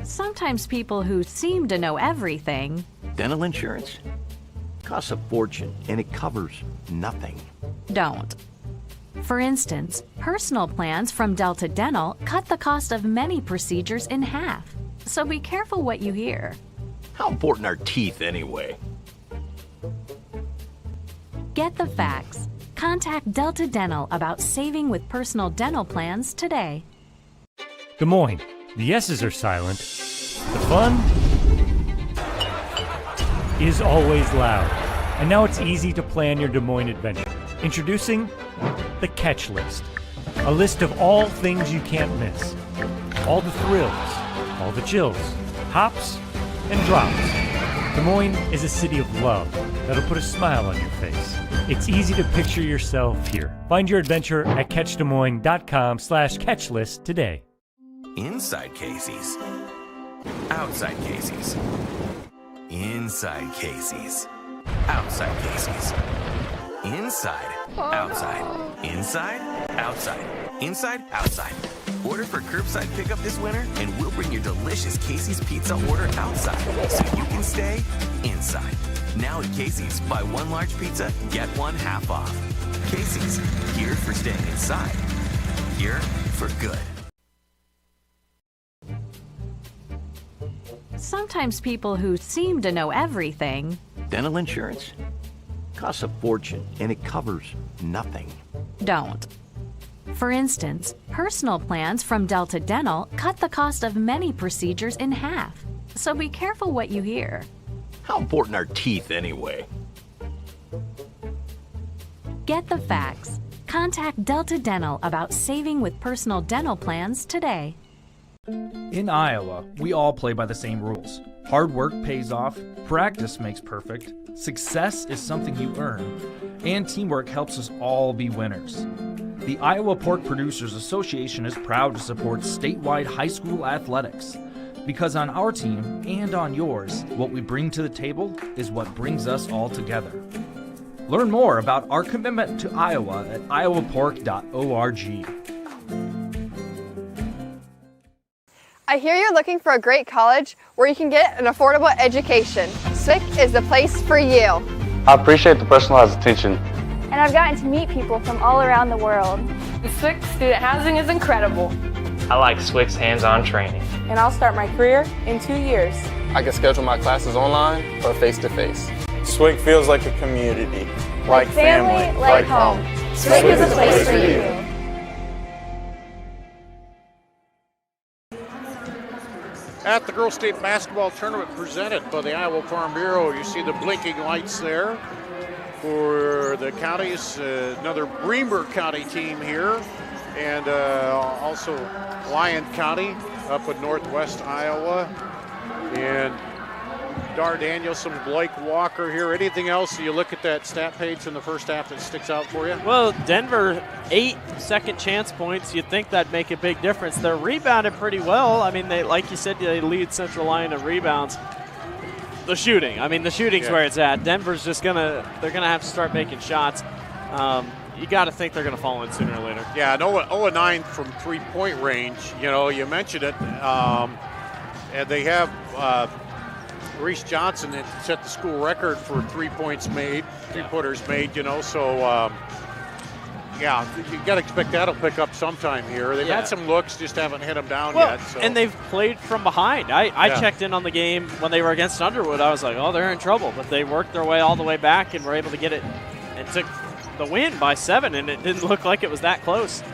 Sometimes people who seem to know everything. Dental insurance costs a fortune and it covers nothing. Don't. For instance, personal plans from Delta Dental cut the cost of many procedures in half. So be careful what you hear. How important are teeth anyway? Get the facts. Contact Delta Dental about saving with personal dental plans today. Des Moines, the S's are silent. The fun is always loud. And now it's easy to plan your Des Moines adventure. Introducing the Catch List. A list of all things you can't miss. All the thrills, all the chills, hops and drops. Des Moines is a city of love that'll put a smile on your face. It's easy to picture yourself here. Find your adventure at catchdesmoines.com/catchlist today. Inside Casey's. Outside Casey's. Inside Casey's. Outside Casey's. Inside, outside. Inside, outside. Inside, outside. Order for curbside pickup this winter, and we'll bring your delicious Casey's pizza order outside, so you can stay inside. Now at Casey's, buy one large pizza, get one half off. Casey's, here for staying inside. Here for good. Sometimes people who seem to know everything. Dental insurance costs a fortune and it covers nothing. Don't. For instance, personal plans from Delta Dental cut the cost of many procedures in half. So be careful what you hear. How important are teeth anyway? Get the facts. Contact Delta Dental about saving with personal dental plans today. In Iowa, we all play by the same rules. Hard work pays off, practice makes perfect, success is something you earn, and teamwork helps us all be winners. The Iowa Pork Producers Association is proud to support statewide high school athletics. Because on our team and on yours, what we bring to the table is what brings us all together. Learn more about our commitment to Iowa at iowapork.org. I hear you're looking for a great college where you can get an affordable education. SWIC is the place for you. I appreciate the personalized attention. And I've gotten to meet people from all around the world. The SWIC student housing is incredible. I like SWIC's hands-on training. And I'll start my career in 2 years. I can schedule my classes online or face-to-face. SWIC feels like a community. Like family, like home. SWIC is a place for you. At the Girls State Basketball Tournament presented by the Iowa Farm Bureau, you see the blinking lights there for the counties. Another Greenberg County team here, and also Lyon County up in northwest Iowa. And Dar Danielson, Blake Walker here. Anything else? You look at that stat page in the first half that sticks out for you? Well, Denver, 8 second chance points. You'd think that'd make a big difference. They're rebounded pretty well. I mean, they, like you said, they lead Central Lyon in rebounds. The shooting. I mean, the shooting's where it's at. Denver's just they're gonna have to start making shots. You got to think they're going to fall in sooner or later. Yeah, 0-9 from three-point range. You know, you mentioned it. And they have Reese Johnson that set the school record for three-pointers made, you know. So, yeah, you got to expect that'll pick up sometime here. They've had some looks, just haven't hit them down yet. So. And they've played from behind. I checked in on the game when they were against Underwood. I was like, oh, they're in trouble. But they worked their way all the way back and were able to get it and took the win by 7, and it didn't look like it was that close.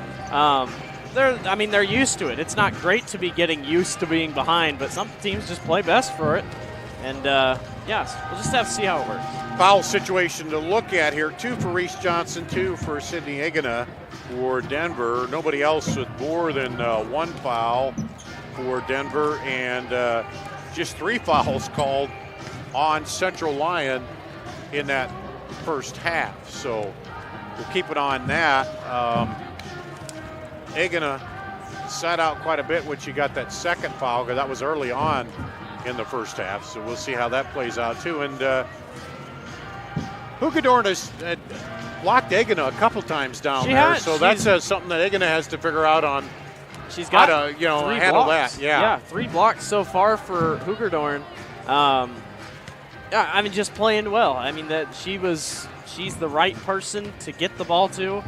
They're used to it. It's not great to be getting used to being behind, but some teams just play best for it. And, yes, we'll just have to see how it works. Foul situation to look at here. 2 for Reese Johnson, 2 for Sydney Igana for Denver. Nobody else with more than 1 foul for Denver, and just 3 fouls called on Central Lyon in that first half. So we'll keep it on that. Igana sat out quite a bit when she got that second foul, because that was early on in the first half. So we'll see how that plays out too. And Hugedorn has blocked Igana a couple times down there. So that's something that Igana has to figure out on. She's got how to, handle blocks. that. Yeah, 3 blocks so far for Hugedorn. Yeah, I mean, just playing well. I mean, she's the right person to get the ball to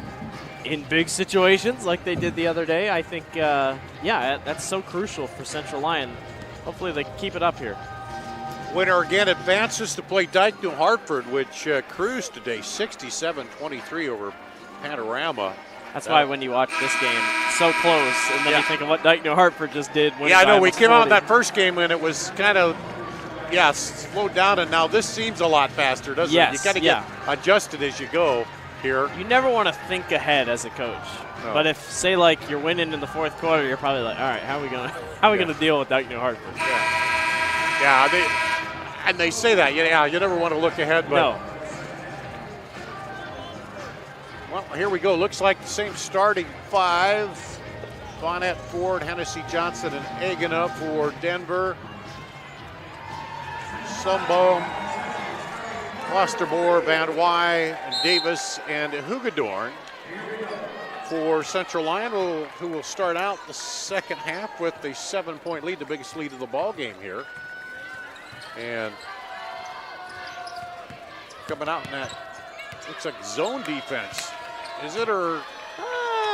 in big situations like they did the other day. I think, that's so crucial for Central Lyon. Hopefully they keep it up here. Winner again advances to play Dyke New Hartford, which cruised today 67-23 over Panorama. That's why when you watch this game, so close, and then you think of what Dyke New Hartford just did. Yeah, I know. We came out in that first game and it was kind of, slowed down, and now this seems a lot faster, doesn't it? You got to get adjusted as you go here. You never want to think ahead as a coach. No. But if, say, like you're winning in the fourth quarter, you're probably like, all right, how are we gonna deal with Dyke New Hartford? Yeah, they say that. You never want to look ahead, but no. Well, here we go. Looks like the same starting 5. Bonnet, Ford, Hennessy, Johnson, and Igana for Denver. Sumbo, Klosterboer, Van Wy, Davis, and Hugedorn for Central Lyon, who will start out the second half with a 7-point lead, the biggest lead of the ball game here. And coming out in that, looks like zone defense. Is it, or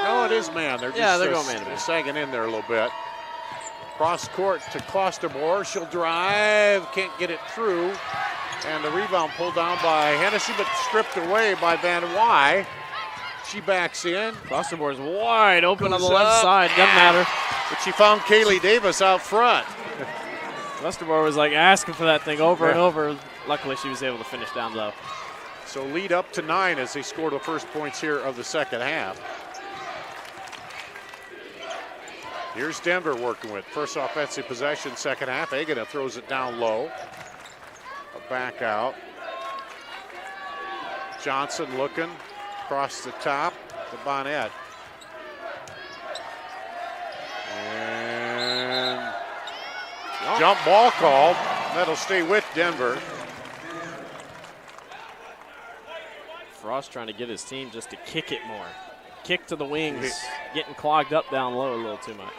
no, it is man. They're just they're going man to man. Sagging in there a little bit. Cross court to Klosterboer. She'll drive, can't get it through. And the rebound pulled down by Hennessy, but stripped away by Van Wy. She backs in. Klosterboer's wide open on the Goes left up. side. Doesn't matter. But she found Kaylee Davis out front. Klosterboer was like asking for that thing over and over. Luckily, she was able to finish down low. So lead up to 9 as they score the first points here of the second half. Here's Denver working with first offensive possession, second half. Agata throws it down low. A back out. Johnson looking across the top to Bonnet. And jump ball called. That'll stay with Denver. Frost trying to get his team just to kick it more. Kick to the wings, getting clogged up down low a little too much.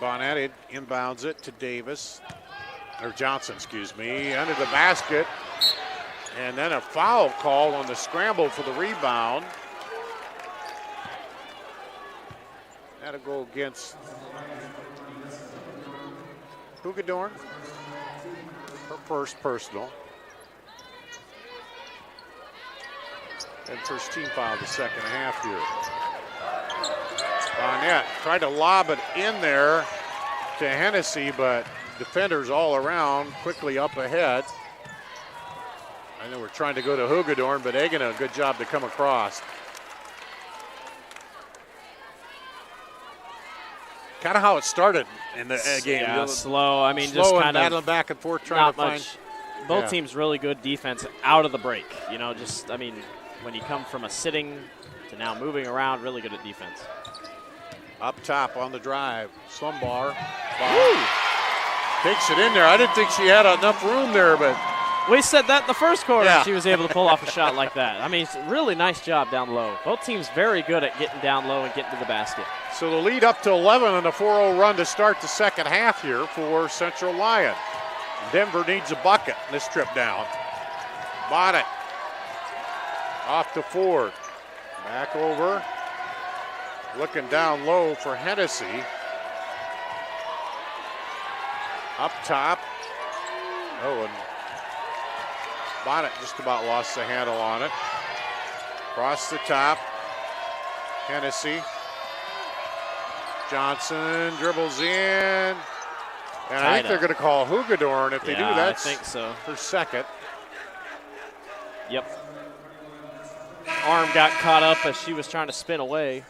Bonnet inbounds it to Davis, or Johnson, excuse me, under the basket. And then a foul call on the scramble for the rebound. That'll go against Hoogadorn. Her first personal. And first team foul the second half here. Bonnet tried to lob it in there to Hennessy, but defenders all around, quickly up ahead. I know we're trying to go to Hoogadorn, but Agana, a good job to come across. Kind of how it started in the game. Yeah, slow. I mean, slow just and kind of battling back and forth, trying to find. Both teams really good defense out of the break. You know, just, I mean, when you come from a sitting to now moving around, really good at defense. Up top on the drive, Slumbar. Takes it in there. I didn't think she had enough room there, but. We said that in the first quarter. Yeah. She was able to pull off a shot like that. I mean, it's a really nice job down low. Both teams very good at getting down low and getting to the basket. So the lead up to 11 and a 4-0 run to start the second half here for Central Lyon. Denver needs a bucket this trip down. Bonnet off to Ford. Back over. Looking down low for Hennessy. Up top. Oh, and Bonnet just about lost the handle on it. Across the top. Hennessy. Johnson dribbles in. And I think they're going to call Hoogadorn. If they do, that's I think so. Her second. Yep. Arm got caught up as she was trying to spin away.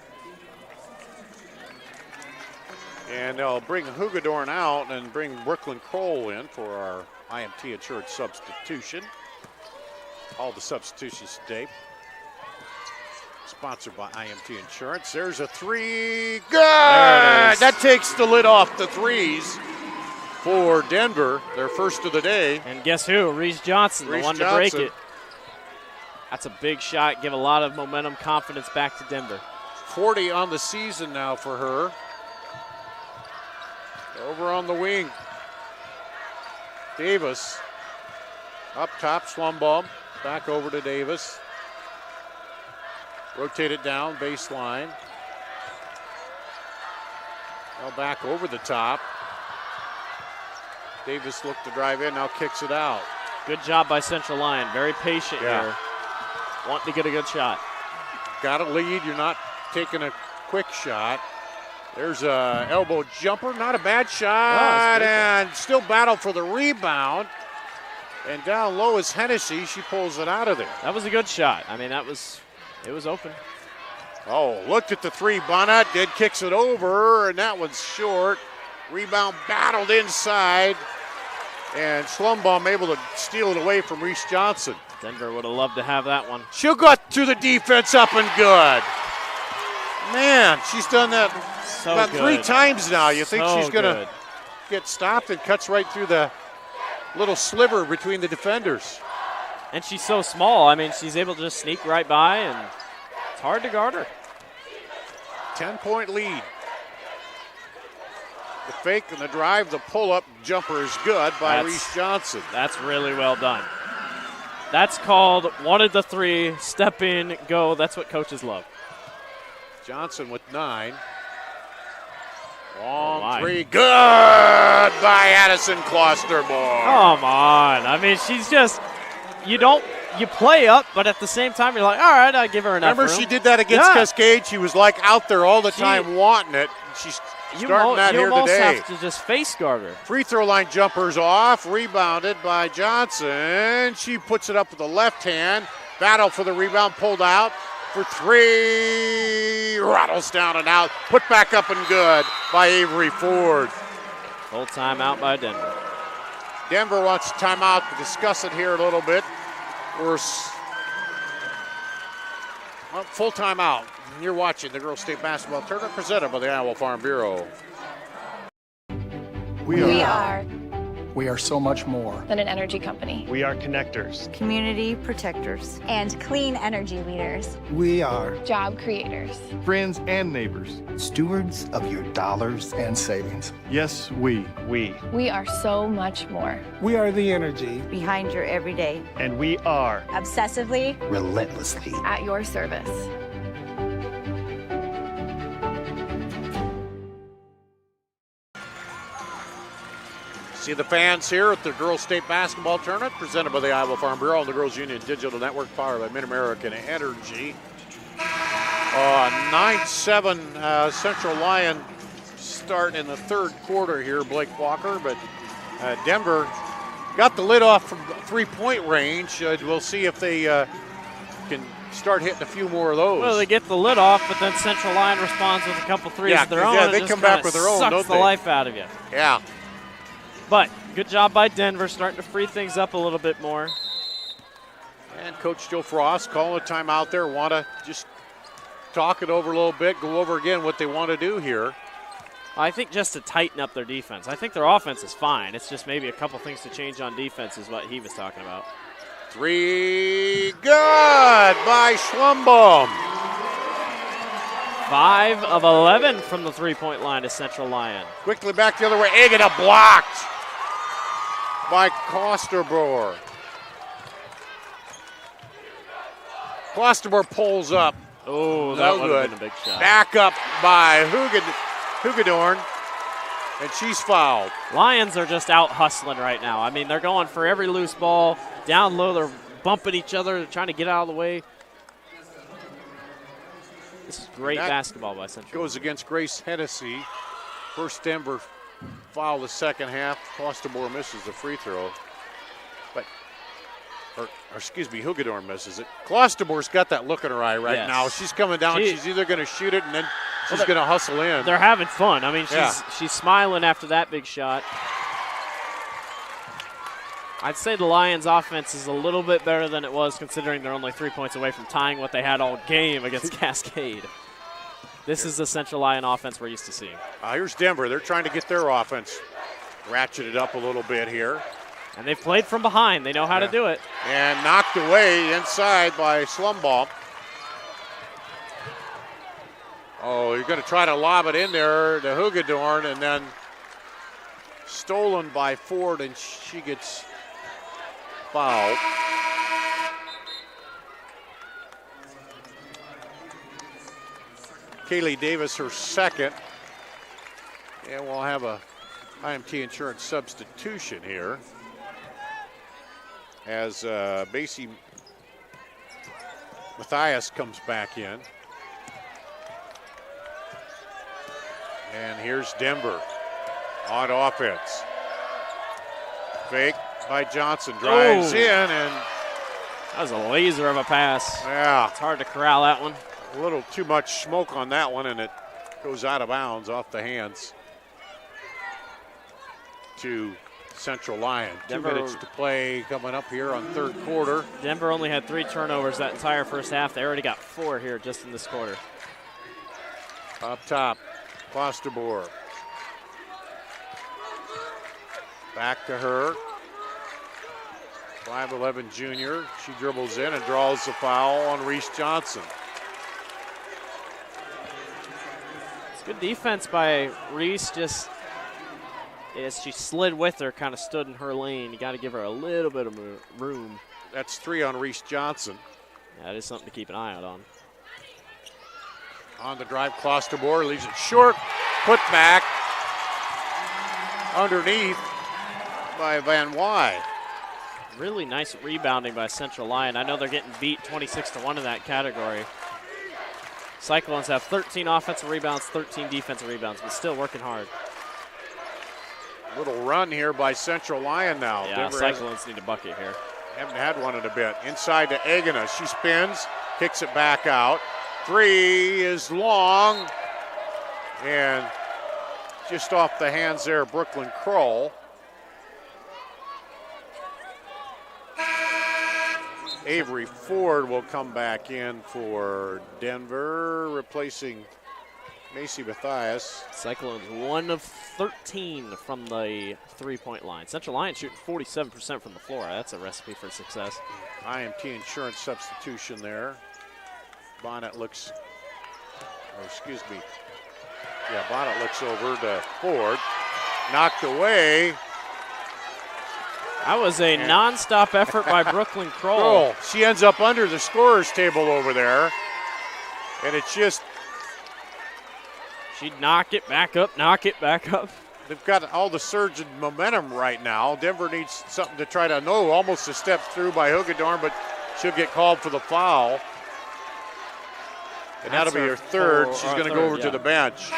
And they'll bring Hoogadorn out and bring Brooklyn Kroll in for our IMT insured substitution. All the substitutions today. Sponsored by IMT Insurance. There's a three. Good! That takes the lid off the threes for Denver, their first of the day. And guess who? Reese Johnson, the one to break it. That's a big shot. Give a lot of momentum, confidence back to Denver. 40 on the season now for her. Over on the wing. Davis. Up top, Slumbaum. Back over to Davis. Rotate it down, baseline. Now back over the top. Davis looked to drive in, now kicks it out. Good job by Central Lyon. Very patient here. Wanting to get a good shot. Got a lead, you're not taking a quick shot. There's a elbow jumper, not a bad shot, and still battle for the rebound. And down low is Hennessy. She pulls it out of there. That was a good shot. I mean, it was open. Oh, looked at the three. Bonnet kicks it over, and that one's short. Rebound battled inside, and Slumbaum able to steal it away from Reese Johnson. Denver would have loved to have that one. She'll got to the defense up and good. Man, she's done that about 3 times now. You think she's going to get stopped and cuts right through the little sliver between the defenders. And she's so small. I mean, she's able to just sneak right by, and it's hard to guard her. 10-point lead. The fake and the drive, the pull-up jumper is good by Reese Johnson. That's really well done. That's called wanted the three, step in, go. That's what coaches love. Johnson with 9. Long three, good by Addison Klosterboer. Come on. I mean, she's just, you don't you play up, but at the same time, you're like, all right, I'll give her enough Remember, room. she did that against Cascade. She was like out there all the time wanting it. She's starting that here today. You almost today. have to just face guard her. Free throw line jumpers off, rebounded by Johnson. She puts it up with the left hand. Battle for the rebound, pulled out for three. Rattles down and out. Put back up and good by Avery Ford. Full timeout by Denver. Denver wants a timeout to discuss it here a little bit. Full timeout. You're watching the Girls State Basketball Tournament presented by the Iowa Farm Bureau. We are so much more than an energy company. We are connectors, community protectors, and clean energy leaders. We are job creators, friends and neighbors, stewards of your dollars and savings. Yes, we. We are so much more. We are the energy behind your everyday. And we are obsessively, relentlessly at your service. See the fans here at the Girls State Basketball Tournament presented by the Iowa Farm Bureau and the Girls Union Digital Network powered by Mid-American Energy. 9-7 Central Lyon start in the third quarter here, Blake Walker, but Denver got the lid off from three-point range. We'll see if they can start hitting a few more of those. Well, they get the lid off, but then Central Lyon responds with a couple threes of their own. Yeah, they come back with their own, don't they? Sucks the life out of you. Yeah. But good job by Denver, starting to free things up a little bit more. And Coach Joe Frost calling a timeout there. Want to just talk it over a little bit, go over again what they want to do here. I think just to tighten up their defense. I think their offense is fine. It's just maybe a couple things to change on defense is what he was talking about. Three, good by Schlumbaum. 5 of 11 from the three-point line to Central Lyon. Quickly back the other way. Agata blocked by Klosterboer. Klosterboer pulls up. Oh, that would have been a big shot. Back up by Hugedorn, and she's fouled. Lions are just out hustling right now. I mean, they're going for every loose ball. Down low, they're bumping each other, trying to get out of the way. This is great basketball by Central. Goes against Grace Hennessy. First Denver foul the second half. Klosterboer misses the free throw. Hugedorn misses it. Klosterboer's got that look in her eye right now. She's coming down. She's either going to shoot it and then she's going to hustle in. They're having fun. I mean, she's smiling after that big shot. I'd say the Lions' offense is a little bit better than it was, considering they're only 3 points away from tying what they had all game against Cascade. This is the Central Lyon offense we're used to seeing. Here's Denver. They're trying to get their offense ratcheted up a little bit here. And they've played from behind. They know how to do it. And knocked away inside by Schlumbaum. Oh, you're going to try to lob it in there to Hugedorn, and then stolen by Ford, and she gets fouled. Kaylee Davis, her second. And we'll have a IMT Insurance substitution here as Basie Matthias comes back in. And here's Denver on offense. Fake by Johnson, drives in, and that was a laser of a pass. Yeah. It's hard to corral that one. A little too much smoke on that one, and it goes out of bounds off the hands to Central Lyon. Denver, 2 minutes to play coming up here on third quarter. Denver only had 3 turnovers that entire first half. They already got 4 here just in this quarter. Up top, Klosterboer. Back to her. 5'11" junior. She dribbles in and draws the foul on Reese Johnson. It's good defense by Reese, just as she slid with her, kind of stood in her lane. You got to give her a little bit of room. That's 3 on Reese Johnson. That is something to keep an eye out on. On the drive, Klosterboer leaves it short. Put back underneath by Van Wy. Really nice rebounding by Central Lyon. I know they're getting beat 26-1 in that category. Cyclones have 13 offensive rebounds, 13 defensive rebounds, but still working hard. Little run here by Central Lyon now. Yeah, Denver Cyclones need a bucket here. haven't had one in a bit. Inside to Agana. She spins, kicks it back out. Three is long. And just off the hands there, Brooklyn Kroll. Avery Ford will come back in for Denver, replacing Macy Mathias. Cyclones 1 of 13 from the three-point line. Central Lyon shooting 47% from the floor. That's a recipe for success. IMT insurance substitution there. Bonnet looks, or excuse me, yeah, Bonnet looks over to Ford. Knocked away. That was a non-stop effort by Brooklyn Kroll. Kroll. She ends up under the scorer's table over there. And it's just, she'd knock it back up, knock it back up. they've got all the surge and momentum right now. Denver needs something to try to know. Almost a step through by Hoogadorn, but she'll get called for the foul. And that'll be her third. She's going to go over to the bench.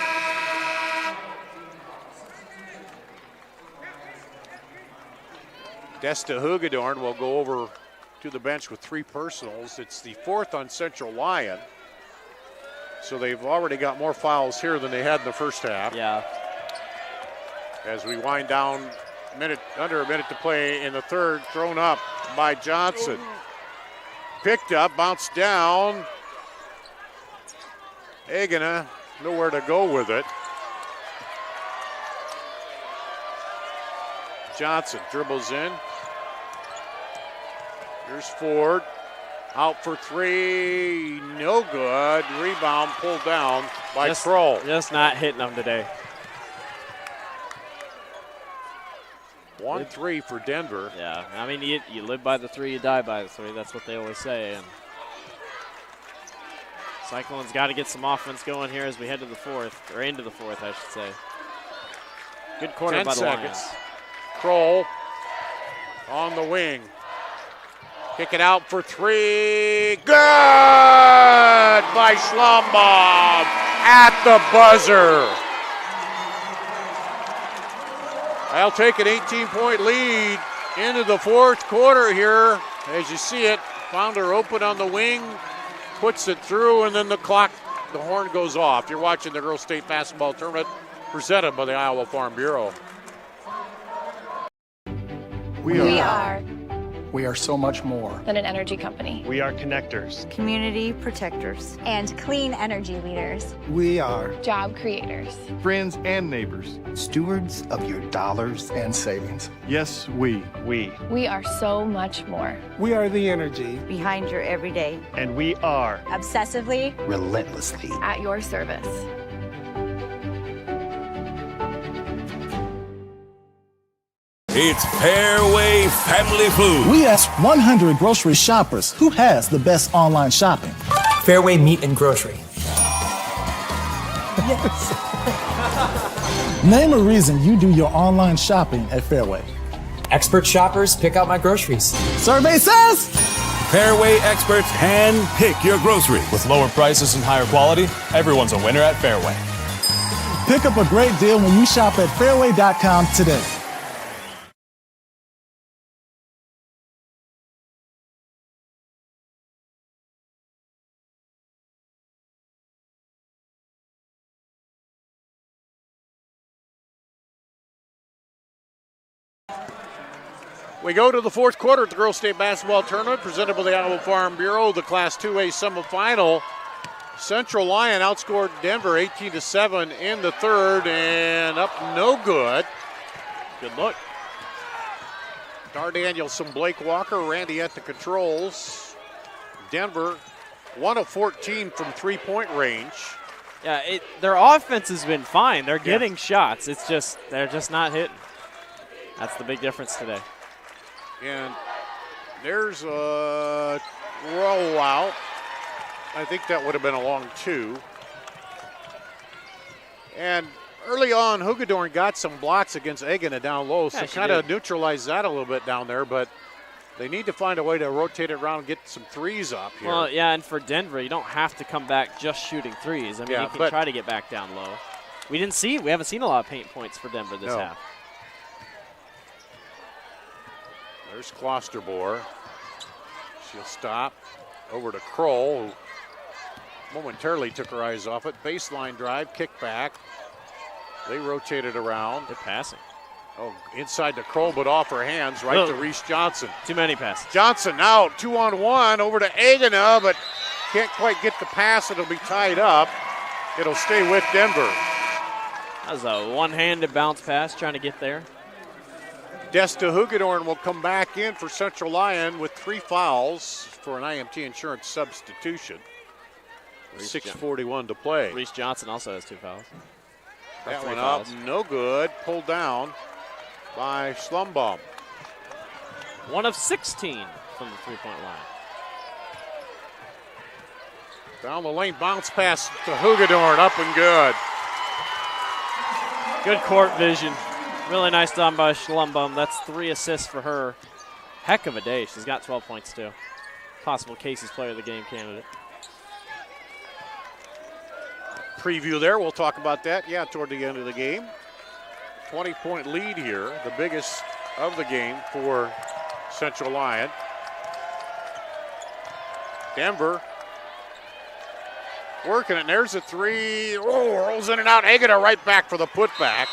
Desta Hoogadorn will go over to the bench with 3 personals. It's the 4th on Central Lyon. So they've already got more fouls here than they had in the first half. Yeah. As we wind down, under a minute to play in the third, thrown up by Johnson. Picked up, bounced down. Agana, nowhere to go with it. Johnson dribbles in. Here's Ford. Out for 3, no good. Rebound pulled down by Kroll. Just not hitting them today. 1-3 for Denver. Yeah, I mean, you live by the 3, you die by the 3. That's what they always say. And Cyclones got to get some offense going here as we head to the 4th, or into the 4th, I should say. Good quarter 10 by the seconds. Lions. Kroll on the wing. Kick it out for 3. Good by Schlumbaum at the buzzer. I'll take an 18-point lead into the 4th quarter here. As you see it, found her open on the wing, puts it through, and then the horn goes off. You're watching the Girls State Basketball Tournament presented by the Iowa Farm Bureau. We are so much more than an energy company. We are connectors, community protectors, and clean energy leaders. We are Job creators. Friends and neighbors. stewards of your dollars and savings. Yes, we. We are so much more. We are the energy behind your everyday. And we are Obsessively, Relentlessly. At your service. It's Fairway Family Food. We asked 100 grocery shoppers who has the best online shopping. Fairway Meat and Grocery. Yes. Name a reason you do your online shopping at Fairway. Expert shoppers pick out my groceries. Survey says Fairway experts hand pick your groceries. With lower prices and higher quality, everyone's a winner at Fairway. Pick up a great deal when you shop at fairway.com today. We go to the 4th quarter at the Girls State Basketball Tournament presented by the Iowa Farm Bureau, the Class 2A semifinal. Central Lyon outscored Denver 18-7 in the 3rd and up no good. Good look. Dar Danielson, Blake Walker, Randy at the controls. Denver 1 of 14 from 3-point range. Yeah, their offense has been fine. They're getting shots. It's just they're just not hitting. That's the big difference today. And there's a rollout. I think that would have been a long 2. And early on, Hoogadorn got some blocks against Agana down low, so kind of neutralized that a little bit down there. But They need to find a way to rotate it around and get some threes up here. Well, yeah, and for Denver, you don't have to come back just shooting threes. I mean, you can try to get back down low. We haven't seen a lot of paint points for Denver this half. There's Klosterboer. She'll stop. Over to Kroll, who momentarily took her eyes off it. Baseline drive, kick back. They rotate it around. They're passing. Oh, inside to Kroll, but off her hands, right to Reese Johnson. Too many passes. Johnson now 2-on-1 over to Agana, but can't quite get the pass. It'll be tied up. It'll stay with Denver. That was a one-handed bounce pass trying to get there. Desta Hugedorn will come back in for Central Lyon with 3 fouls for an IMT insurance substitution. 6:41 to play. Reese Johnson also has 2 fouls. That one up, no good. Pulled down by Schlumbaum. 1 of 16 from the three-point line. Down the lane, bounce pass to Hugedorn, up and good. Good court vision. Really nice done by Schlumbaum. That's 3 assists for her. Heck of a day. She's got 12 points too. Possible Casey's player of the game candidate. Preview there, we'll talk about that, toward the end of the game. 20-point lead here, the biggest of the game for Central Lyon. Denver working it, and there's a 3. Oh, rolls in and out. Agata right back for the putback.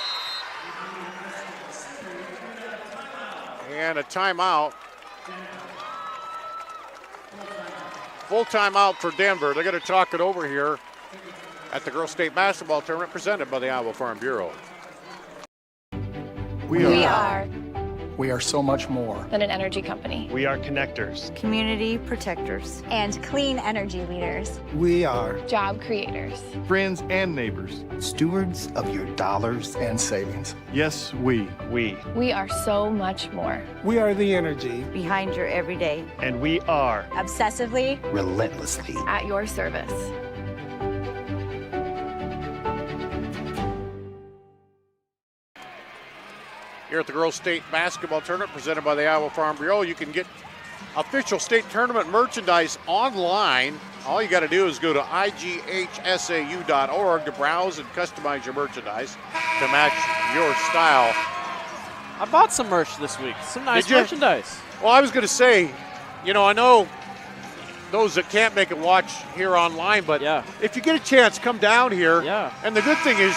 And a timeout. Full timeout for Denver. They're going to talk it over here at the Girls State Basketball Tournament presented by the Iowa Farm Bureau. We are so much more than an energy company. We are connectors. Community protectors. And clean energy leaders. We are Job creators. Friends and neighbors. stewards of your dollars and savings. Yes, we. We are so much more. We are the energy Behind your everyday. And we are Obsessively. Relentlessly. At your service. Here at the Girls State Basketball Tournament presented by the Iowa Farm Bureau, you can get official state tournament merchandise online. All you got to do is go to IGHSAU.org to browse and customize your merchandise to match your style. I bought some merch this week. Some nice merchandise. Well, I was going to say, I know those that can't make it watch here online, but if you get a chance, come down here. Yeah. And the good thing is,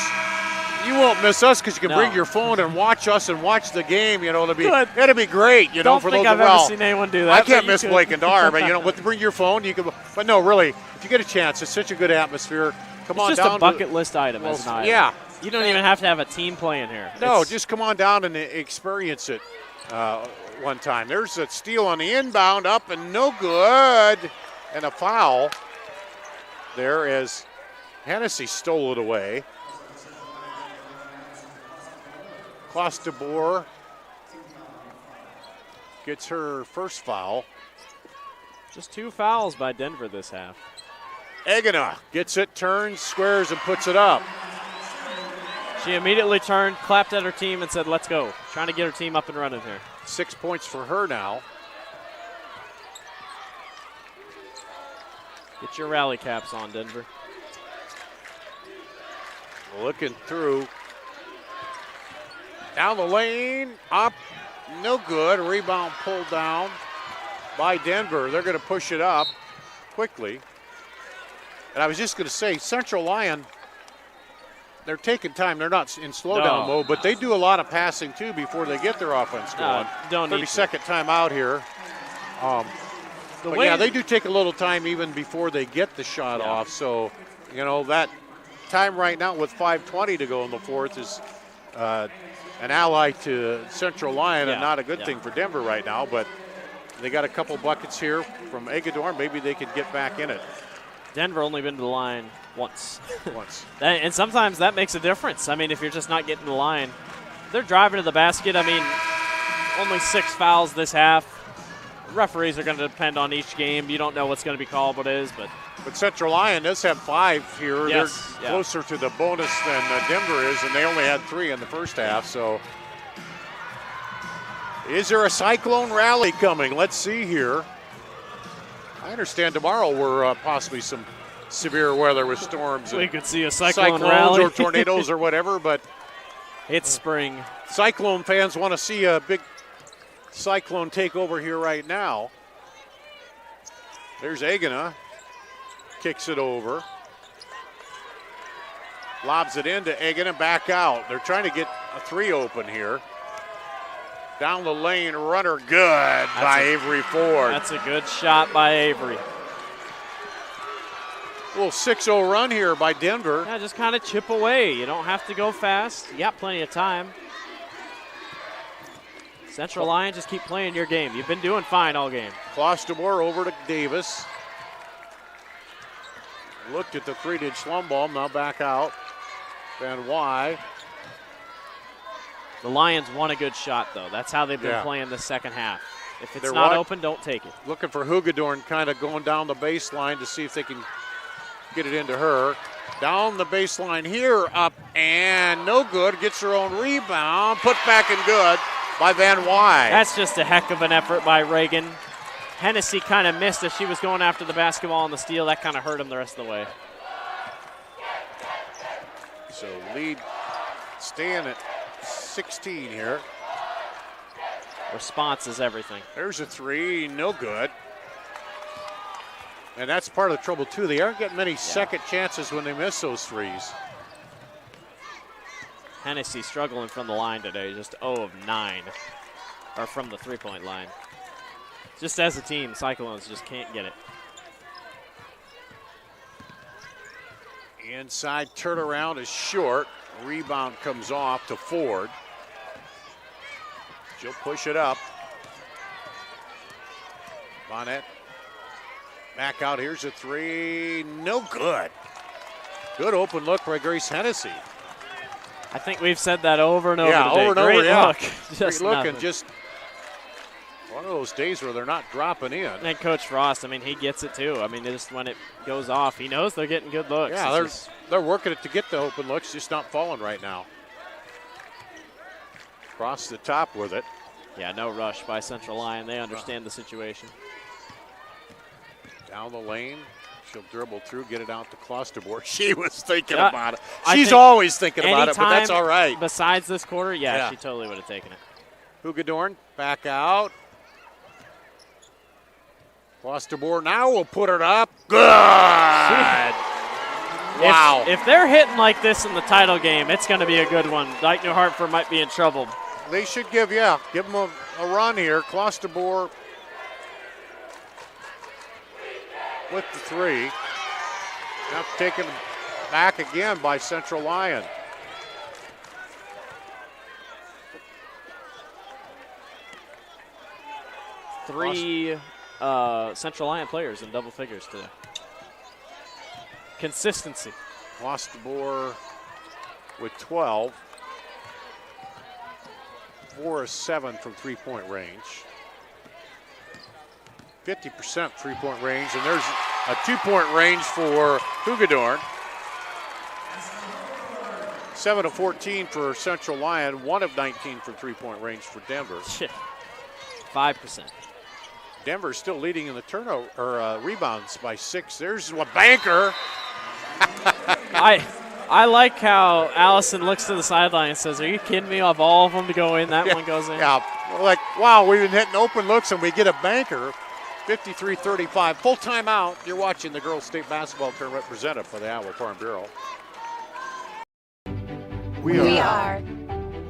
you won't miss us because you can bring your phone and watch us and watch the game. It'll be great. Don't think I've ever seen anyone do that. I can't miss Blake and Dar, but bring your phone. You can. But no, really, if you get a chance, it's such a good atmosphere. Come on down. It's just a bucket list item as an item. Yeah. You don't even have to have a team playing here. No, just come on down and experience it one time. There's a steal on the inbound, up and no good, and a foul there as Hennessy stole it away. Klosterboer gets her first foul. Just 2 fouls by Denver this half. Agana gets it, turns, squares, and puts it up. She immediately turned, clapped at her team, and said, let's go. Trying to get her team up and running here. 6 points for her now. Get your rally caps on, Denver. Looking through. Down the lane, up, no good. Rebound pulled down by Denver. They're going to push it up quickly. And I was just going to say, Central Lyon, they're taking time. They're not in slowdown mode, but they do a lot of passing too before they get their offense going. 30-second timeout here. They do take a little time even before they get the shot off. So, that time right now with 5:20 to go in the fourth is an ally to Central Lyon and not a good thing for Denver right now, but they got a couple buckets here from Agador. Maybe they could get back in it. Denver only been to the line once. And sometimes that makes a difference. I mean, if you're just not getting the line. They're driving to the basket. I mean, only 6 fouls this half. Referees are going to depend on each game. You don't know what's going to be called, what is, but Central Lyon does have 5 here. They're closer to the bonus than Denver is, and they only had 3 in the first half. So Is there a cyclone rally coming? Let's see here. I understand tomorrow we're possibly some severe weather with storms. We and could see a cyclone cyclones rally. or tornadoes or whatever, but it's spring. Cyclone fans want to see a big cyclone take over here right now. There's Agana. Kicks it over. Lobs it into Agana, back out. They're trying to get a three open here. Down the lane, runner good by Avery Ford. That's a good shot by Avery. A little 6-0 run here by Denver. Yeah, just kind of chip away. You don't have to go fast. You got plenty of time. Central Lyon, just keep playing your game. You've been doing fine all game. Clostemore over to Davis. Looked at the 3-inch slum ball, now back out. Van Wy. The Lions want a good shot, though. That's how they've been playing the second half. If it's not open, don't take it. Looking for Hugedorn, kind of going down the baseline to see if they can get it into her. Down the baseline here, up and no good. Gets her own rebound, put back and good by Van Wy. That's just a heck of an effort by Reagan. Hennessy kind of missed as she was going after the basketball on the steal. That kind of hurt him the rest of the way. So lead staying at 16 here. Response is everything. There's a three, no good. And that's part of the trouble, too. They aren't getting many second chances when they miss those threes. Hennessy struggling from the line today, just 0 of 9, or from the three-point line. Just as a team, Cyclones just can't get it. Inside turnaround is short. Rebound comes off to Ford. She'll push it up. Bonnet back out. Here's a three. No good. Good open look by Grace Hennessy. I think we've said that over and over today. Over and Great over, look. Just Great look nothing. and just one of those days where they're not dropping in. And Coach Frost, I mean, he gets it too. I mean, just when it goes off, he knows they're getting good looks. Yeah, they're working it to get the open looks, just not falling right now. Across the top with it. Yeah, no rush by Central Lyon. They understand the situation. Down the lane. She'll dribble through, get it out to Clostemore. She was thinking Yeah, about it. I She's think always thinking about it, but that's all right. Besides this quarter, yeah, she totally would have taken it. Hugedorn back out. Clostemore now will put it up. Good! Wow. If they're hitting like this in the title game, it's going to be a good one. Dyke New Hartford might be in trouble. They should give them a run here. Clostemore with the three. Now taken back again by Central Lyon. Three Central Lyon players in double figures today. Consistency. Clostemore with 12. 4 of 7 from three-point range. 50% three-point range, and there's a two-point range for Hugedorn. 7 of 14 for Central Lyon, 1 of 19 from three-point range for Denver. 5%. Denver's still leading in the turnover or rebounds by 6. There's a banker. I like how Allison looks to the sideline and says, "Are you kidding me? Of all of them to go in, that one goes in." Yeah, like wow, we've been hitting open looks and we get a banker. 53-35. Full timeout. You're watching the girls' state basketball tournament presented by the Iowa Farm Bureau.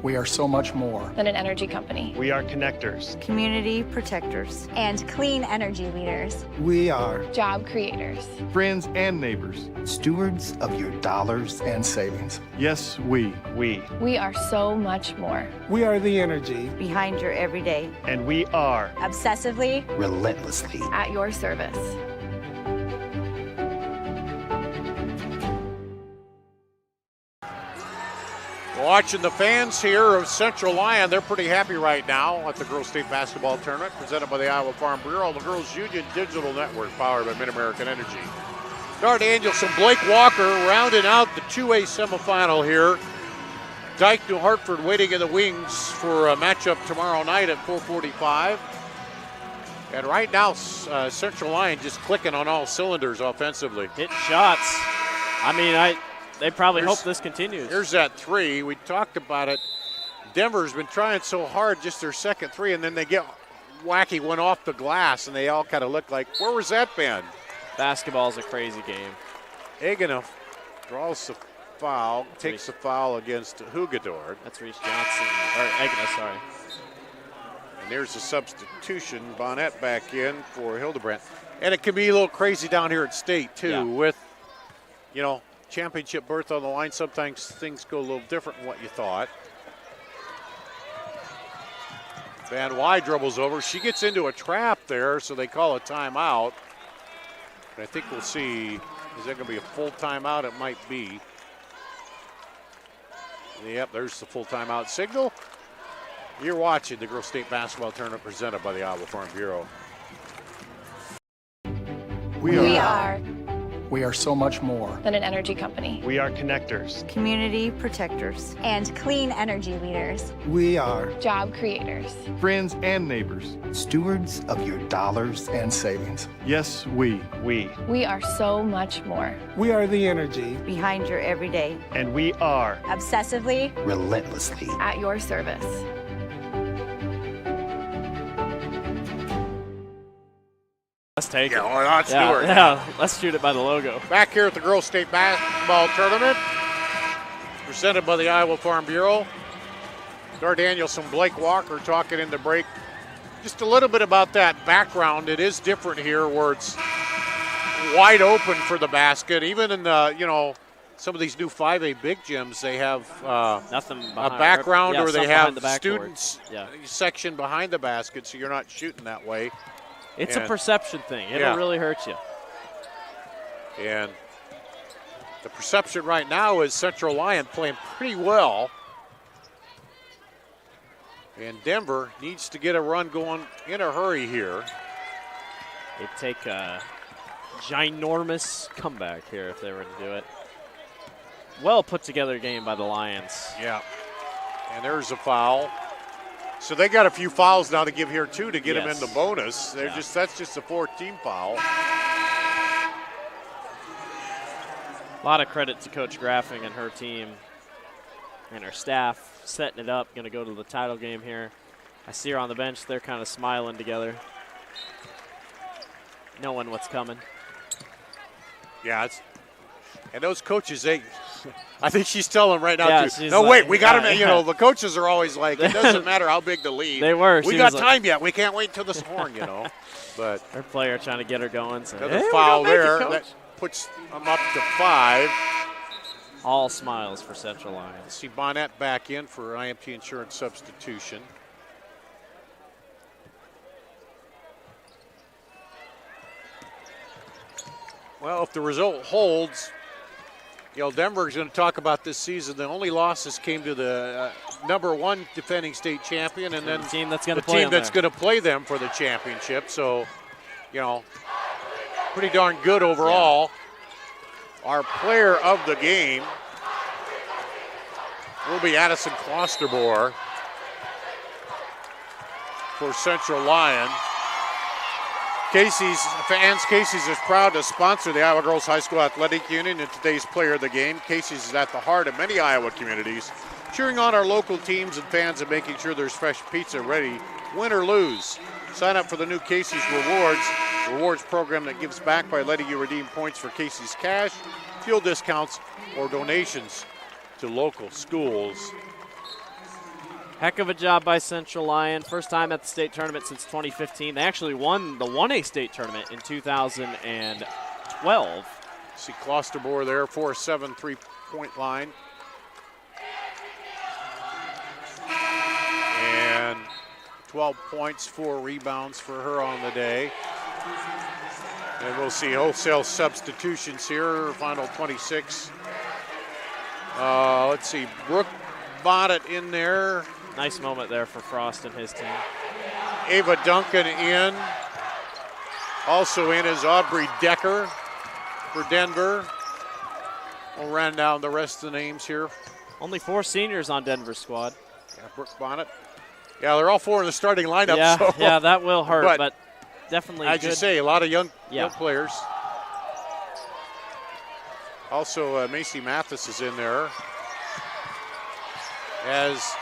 We are so much more than an energy company. We are connectors. Community protectors. And clean energy leaders. We are Job creators. Friends and neighbors. Stewards of your dollars and savings. Yes, we. We are so much more. We are the energy Behind your everyday. And we are Obsessively. relentlessly. At your service. Watching the fans here of Central Lyon, they're pretty happy right now at the Girls State Basketball Tournament presented by the Iowa Farm Bureau, the Girls Union Digital Network powered by Mid-American Energy. Dart Danielson, Blake Walker rounding out the 2A semifinal here Dyke, New Hartford waiting in the wings for a matchup tomorrow night at 4:45. And right now, Central Lyon just clicking on all cylinders offensively. Hit shots. I mean, they probably hope this continues. Here's that three. We talked about it. Denver's been trying so hard, just their second three, and then they get wacky one off the glass, and they all kind of look like, where was that been? Basketball's a crazy game. Agana draws the foul, takes the foul against Hugador. That's Reese Johnson, or Agana, sorry. And there's a substitution. Bonnet back in for Hildebrandt. And it can be a little crazy down here at State, too, with, championship berth on the line. Sometimes things go a little different than what you thought. Van Wy dribbles over. She gets into a trap there, so they call a timeout. And I think we'll see, is that going to be a full timeout? It might be. Yep, there's the full timeout signal. You're watching the Girls State Basketball Tournament presented by the Iowa Farm Bureau. We are so much more than an energy company. We are connectors. Community protectors. And clean energy leaders. We are Job creators. Friends and neighbors. Stewards of your dollars and savings. Yes, we. We are so much more. We are the energy Behind your everyday. And we are Obsessively. Relentlessly. At your service. Let's take it. Well, let's do it. Yeah, let's shoot it by the logo. Back here at the Girls State Basketball Tournament, presented by the Iowa Farm Bureau. Dar Danielson, Blake Walker talking in the break. Just a little bit about that background. It is different here where it's wide open for the basket. Even in the, some of these new 5A big gyms, they have nothing behind, a background or they have the students section behind the basket, so you're not shooting that way. It's a perception thing. It'll really hurt you. And the perception right now is Central Lyon playing pretty well. And Denver needs to get a run going in a hurry here. They'd take a ginormous comeback here if they were to do it. Well put together game by the Lions. Yeah. And there's a foul. So they got a few fouls now to give here too to get them in the bonus. That's just a 4th-team foul. A lot of credit to Coach Graffing and her team and her staff setting it up. Going to go to the title game here. I see her on the bench. They're kind of smiling together, knowing what's coming. Yeah, and those coaches, I think she's telling them right now, too. No, wait, we got them. The coaches are always like, it doesn't matter how big the lead. They were. We got time yet. We can't wait till this horn, But her player trying to get her going. So, another foul there. That puts them up to 5. All smiles for Central Lyon. See Bonnet back in for IMT Insurance substitution. Well, if the result holds, Denver's going to talk about this season. The only losses came to the #1 defending state champion, and then the team that's going to play them for the championship. So, pretty darn good overall. Our player of the game will be Addison Klosterboer for Central Lyon. Casey's is proud to sponsor the Iowa Girls High School Athletic Union and today's player of the game. Casey's is at the heart of many Iowa communities, cheering on our local teams and fans and making sure there's fresh pizza ready, win or lose. Sign up for the new Casey's Rewards program that gives back by letting you redeem points for Casey's cash, fuel discounts, or donations to local schools. Heck of a job by Central Lyon. First time at the state tournament since 2015. They actually won the 1A state tournament in 2012. See Klosterboer there, 4-7 3-point line. And 12 points, 4 rebounds for her on the day. And we'll see wholesale substitutions here, final 26. Let's see, Brooke Bonnet in there. Nice moment there for Frost and his team. Ava Duncan in. Also in is Aubrey Decker for Denver. We'll run down the rest of the names here Only 4 seniors on Denver's squad. Yeah, Brooke Bonnet. Yeah, they're all 4 in the starting lineup. Yeah, so. yeah, that will hurt, but definitely as good. you say, a lot of young players. Also, Macy Mathis is in there. As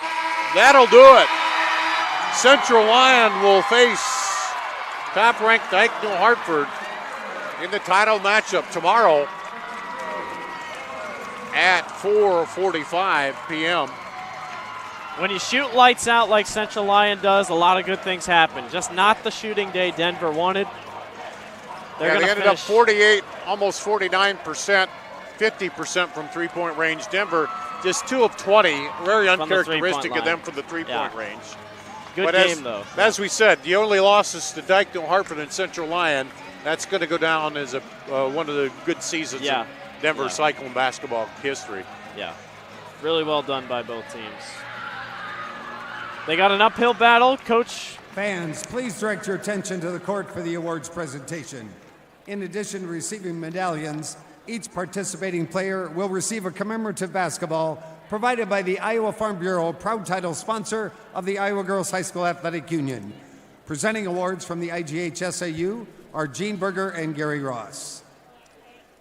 that'll do it. Central Lyon will face top-ranked Dike New Hartford in the title matchup tomorrow at 4:45 p.m. When you shoot lights out like Central Lyon does, a lot of good things happen. Just not the shooting day Denver wanted. They ended up 48, almost 49%, 50% from three-point range. Denver just 2 of 20. Very uncharacteristic of them from the three-point range. Good game, though. As we said, the only losses to Dike New Hartford and Central Lyon. That's going to go down as one of the good seasons in Denver Cyclone basketball history. Yeah, really well done by both teams. They got an uphill battle, Coach. Fans, please direct your attention to the court for the awards presentation. In addition to receiving medallions, each participating player will receive a commemorative basketball provided by the Iowa Farm Bureau, proud title sponsor of the Iowa Girls High School Athletic Union. Presenting awards from the IGHSAU are Gene Berger and Gary Ross.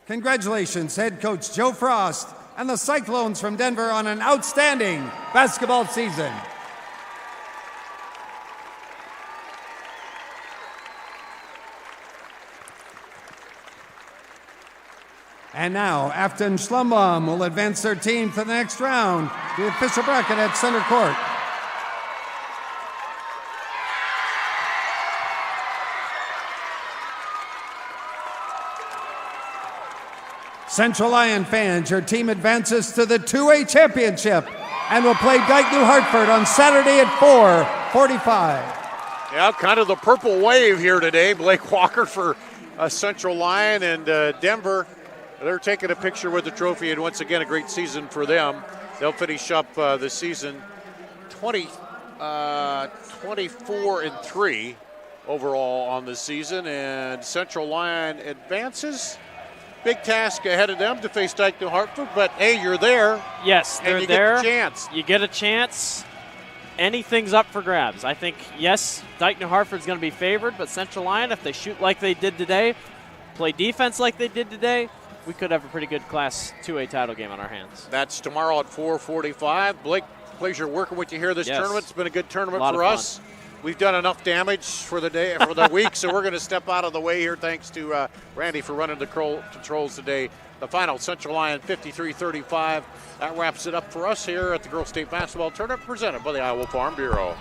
Congratulations, head coach Joe Frost and the Cyclones from Denver on an outstanding basketball season. And now, Afton Schlumbaum will advance their team to the next round, the official bracket at center court. Central Lyon fans, your team advances to the 2A championship and will play Dike New Hartford on Saturday at 4:45. Yeah, kind of the purple wave here today. Blake Walker for Central Lyon and Denver. They're taking a picture with the trophy, and once again, a great season for them. They'll finish up the season 24-3 overall on the season, and Central Lyon advances. Big task ahead of them to face Dike New Hartford, but hey, you're there. Yes, they're and you there. Get a chance. You get a chance. Anything's up for grabs. I think, yes, Dike New Hartford's going to be favored, but Central Lyon, if they shoot like they did today, play defense like they did today, we could have a pretty good Class 2A title game on our hands. That's tomorrow at 4:45. Blake, pleasure working with you here this tournament. It's been a good tournament for us. We've done enough damage for the day, for the week, so we're going to step out of the way here. Thanks to Randy for running the controls today. The final, Central Lyon 53-35. That wraps it up for us here at the Girls State Basketball Tournament presented by the Iowa Farm Bureau.